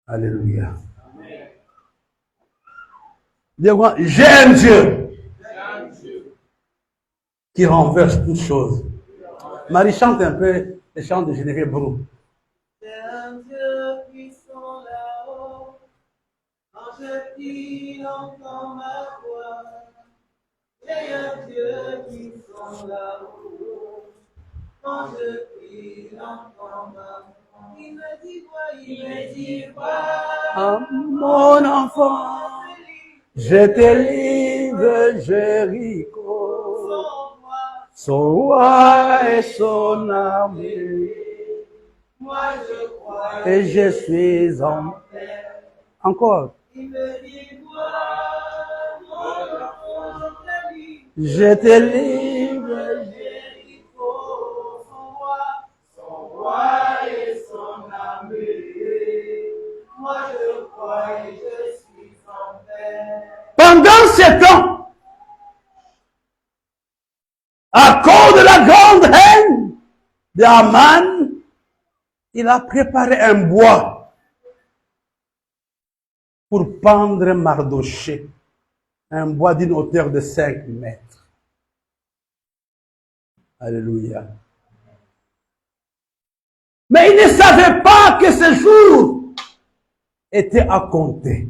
Alléluia. J'ai un Dieu qui renverse toutes choses. Marie chante un peu les chants de Geneviève Brou. C'est un Dieu puissant là-haut, quand je prie, il entend ma voix. J'ai un Dieu puissant là-haut, quand je prie, il entend ma voix. Il me dit quoi? Il me dit quoi? Ah, mon enfant, je te livre Jéricho, son roi et son armée. Moi je crois Et je suis en paix. Encore. il me dit quoi? Mon enfant, Je te livre. Jéricho, son roi et son armée. Moi je crois et je suis en paix. Pendant ce temps, à cause de la grande haine d'Aman, il a préparé un bois pour pendre Mardochée. Un bois d'une hauteur de 5 mètres. Alléluia. Mais il ne savait pas que ce jour était à compter.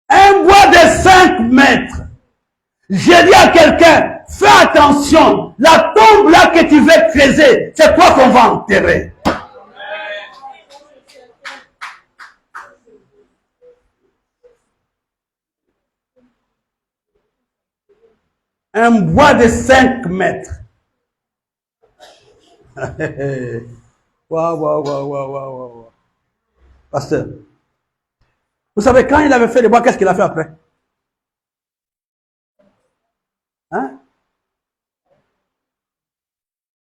Un bois de 5 mètres. J'ai dit à quelqu'un, fais attention, la tombe là que tu veux creuser, c'est toi qu'on va enterrer. Un bois de 5 mètres. Waouh. Pasteur, vous savez, quand il avait fait le bois, qu'est-ce qu'il a fait après? Hein?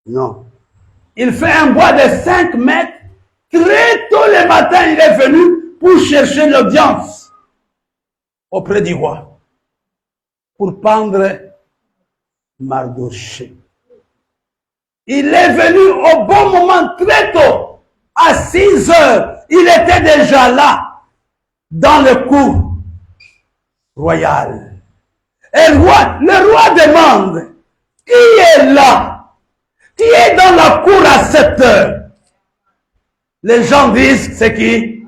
Non. Il fait un bois de 5 mètres. Très tôt le matin, il est venu pour chercher l'audience auprès du roi. Pour pendre Mardochée. Il est venu au bon moment, très tôt. À 6 heures, il était déjà là, dans le cour royal. Et le roi demande, qui est là? Qui est dans la cour à 7 heures? Les gens disent, c'est qui?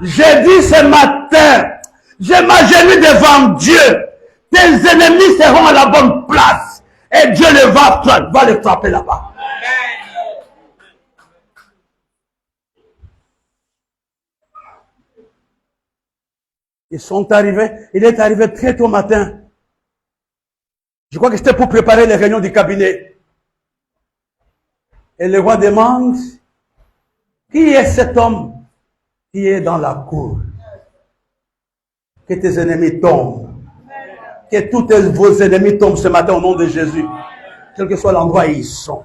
J'ai dit ce matin, je m'agenouille devant Dieu. Tes ennemis seront à la bonne place. Et Dieu va les frapper là-bas. Ils sont arrivés, il est arrivé très tôt matin. Je crois que c'était pour préparer les réunions du cabinet. Et le roi demande, qui est cet homme qui est dans la cour? Que tes ennemis tombent. Que tous vos ennemis tombent ce matin au nom de Jésus. Quel que soit l'endroit où ils sont.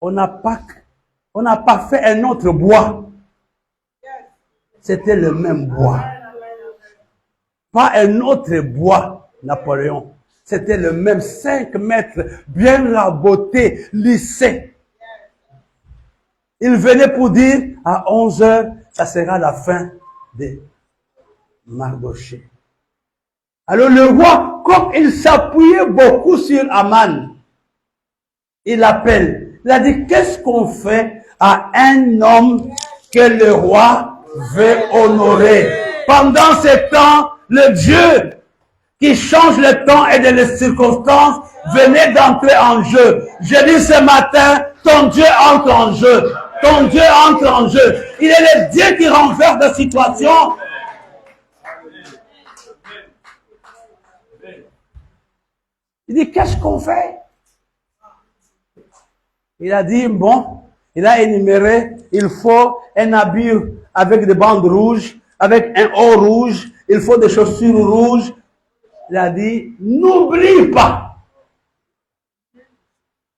On n'a pas fait un autre bois. C'était le même bois. Pas un autre bois, Napoléon. C'était le même 5 mètres, bien raboté, lissé. Il venait pour dire, à 11 heures, ça sera la fin de Mardochée. Alors le roi, comme il s'appuyait beaucoup sur Aman, il appelle. Il a dit, qu'est-ce qu'on fait à un homme que le roi veut honorer? Pendant ce temps, le Dieu qui change le temps et les circonstances venait d'entrer en jeu. Je dis ce matin, ton Dieu entre en jeu. Ton Dieu entre en jeu. Il est le Dieu qui renverse des situations. Il dit, qu'est-ce qu'on fait? Il a dit, bon, il a énuméré, il faut un habit avec des bandes rouges, avec un haut rouge, il faut des chaussures rouges. Il a dit, n'oublie pas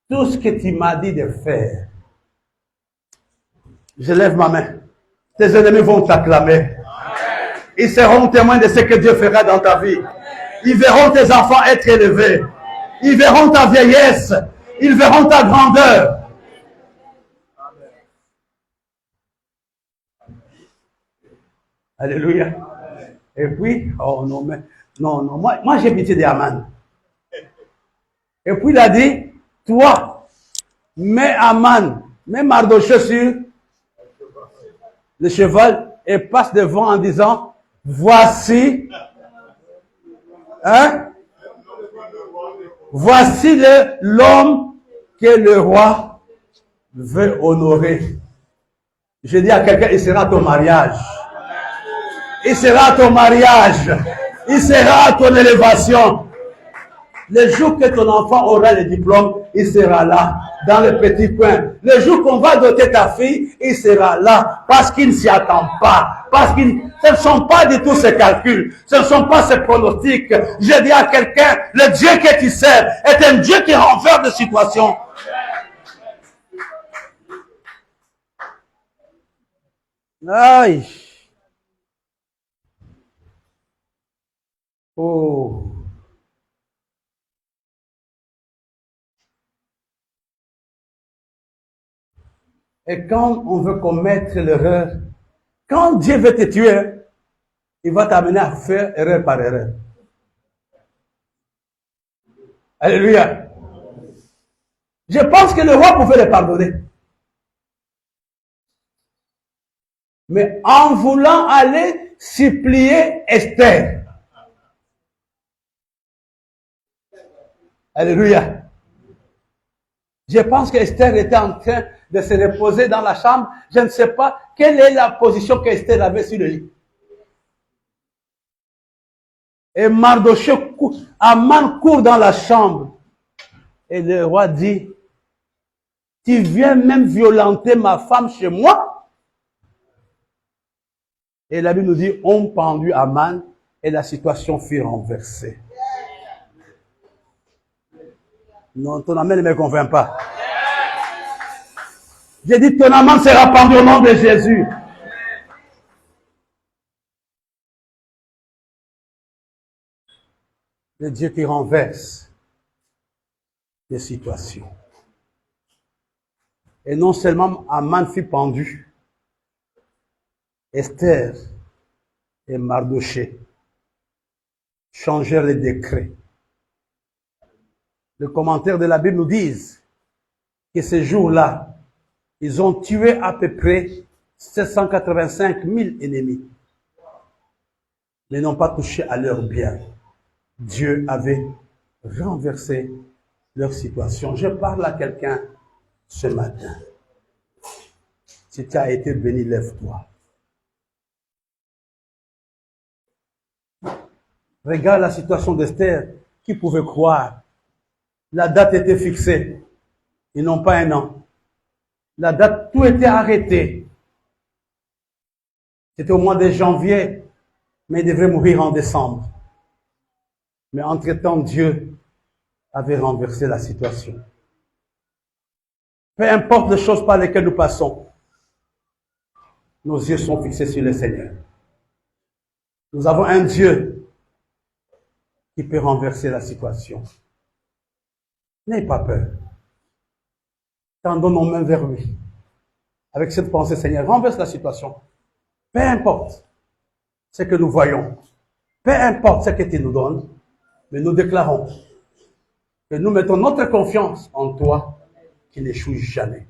tout ce que tu m'as dit de faire. Je lève ma main. Tes ennemis vont t'acclamer. Ils seront témoins de ce que Dieu fera dans ta vie. Ils verront tes enfants être élevés. Ils verront ta vieillesse. Ils verront ta grandeur. Alléluia. Et puis, oh non, mais, non, moi j'ai pitié d'Aman. Et puis il a dit, toi, mets Aman, mets Mardochée sur le cheval et passe devant en disant, voici, voici l'homme que le roi veut honorer. Je dis à quelqu'un, il sera à ton mariage. Il sera à ton mariage. Il sera à ton élévation. Le jour que ton enfant aura le diplôme, il sera là, dans le petit coin. Le jour qu'on va doter ta fille, il sera là, parce qu'il ne s'y attend pas. Parce que ce ne sont pas du tout ses calculs. Ce ne sont pas ses pronostics. Je dis à quelqu'un, le Dieu que tu sers est un Dieu qui renverse des situations. Aïe. Oh. Et quand on veut commettre l'erreur, quand Dieu veut te tuer, il va t'amener à faire erreur par erreur. Alléluia. Je pense que le roi pouvait le pardonner. Mais en voulant aller supplier Esther. Alléluia. Je pense qu'Esther était en train de se reposer dans la chambre. Je ne sais pas quelle est la position qu'Esther avait sur le lit. Et Mardochée, Aman court dans la chambre. Et le roi dit, tu viens même violenter ma femme chez moi? Et la Bible nous dit, on pendu Aman et la situation fut renversée. Non, ton amen ne me convainc pas. J'ai dit, ton amant sera pendu au nom de Jésus. Le Dieu qui renverse les situations. Et non seulement Aman fut pendu, Esther et Mardochée changèrent les décrets. Le commentaire de la Bible nous dit que ce jour-là, ils ont tué à peu près 785 000 ennemis, mais n'ont pas touché à leurs biens. Dieu avait renversé leur situation. Je parle à quelqu'un ce matin. Si tu as été béni, lève-toi. Regarde la situation d'Esther. Qui pouvait croire? La date était fixée. Ils n'ont pas un an. La date, tout était arrêté. C'était au mois de janvier, mais il devait mourir en décembre. Mais entre-temps, Dieu avait renversé la situation. Peu importe les choses par lesquelles nous passons, nos yeux sont fixés sur le Seigneur. Nous avons un Dieu qui peut renverser la situation. N'ayez pas peur. Tendons nos mains vers lui. Avec cette pensée, Seigneur, renverse la situation. Peu importe ce que nous voyons, peu importe ce que tu nous donnes, mais nous déclarons que nous mettons notre confiance en toi qui n'échoue jamais.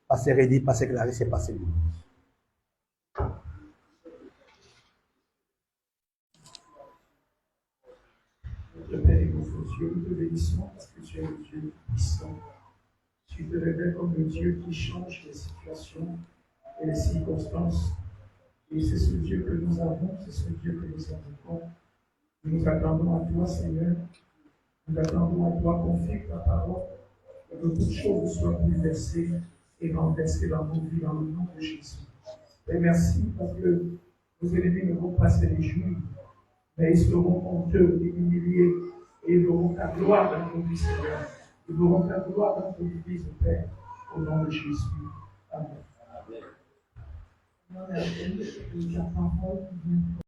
Passez Rédi, passez Clarisse et passez nous. Notre Père et notre Dieu, nous te bénissons parce que tu es le Dieu puissant. Tu te révèles comme le Dieu qui change les situations et les circonstances. Et c'est ce Dieu que nous avons, c'est ce Dieu que nous invoquons. Nous nous attendons à toi, Seigneur. Nous attendons à toi, confie ta parole, et que toutes choses soient bouleversées et renversées dans nos vies, dans le nom de Jésus. Et merci parce que nos ennemis ne vont pas se réjouir, mais ils seront honteux et humiliés, et ils verront ta gloire dans nos vies, Seigneur. Ils verront ta gloire dans nos vies, Père, au nom de Jésus. Amen. Amen.